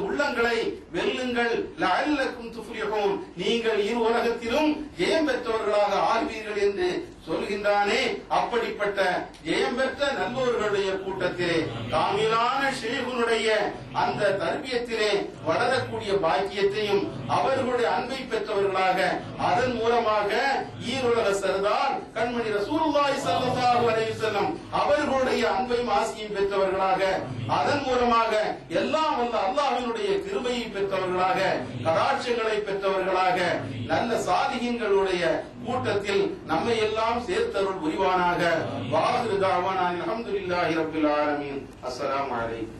உள்ளங்களை வெல்லுங்கள். லஅல்லக்கும் துஃப்லிஹூன், நீங்கள் இரு உலகத்திலும் ஜெயம் பெற்றவர்களாக ஆகுவீர்கள் என்று சொல்கின்றானே. அப்படிப்பட்ட ஜெயம் பெற்ற நல்லோர்களுடைய கூட்டத்திலே காமிலான ஷேகுனுடைய அந்த தர்பியத்திலே வளரக்கூடிய பாக்கியத்தையும் அவர்களுடைய அன்பை பெற்றவர்களாக, அதன் மூலமாக ஈருலக சர்தார் கண்மணி ரசூலுல்லாஹி ஸல்லல்லாஹு அலைஹி வஸல்லம் அவர்களுடைய அன்பையும் ஆசியையும் பெற்றவர்களாக, அதன் மூலமாக எல்லாம் வல்ல அல்லாஹ்வினுடைய கிருபையை பெற்றவர்களாக, கடாட்சங்களை பெற்றவர்களாக, நல்ல சாலிஹீன்களுடைய கூட்டத்தில் நம்மை எல்லாம் சேர்த்தருள் புரிவானாக. வாஹிரு தஅவானா அல்ஹம்துலில்லாஹி ரப்பில் ஆலமீன். அஸ்ஸலாமு அலைக்கும்.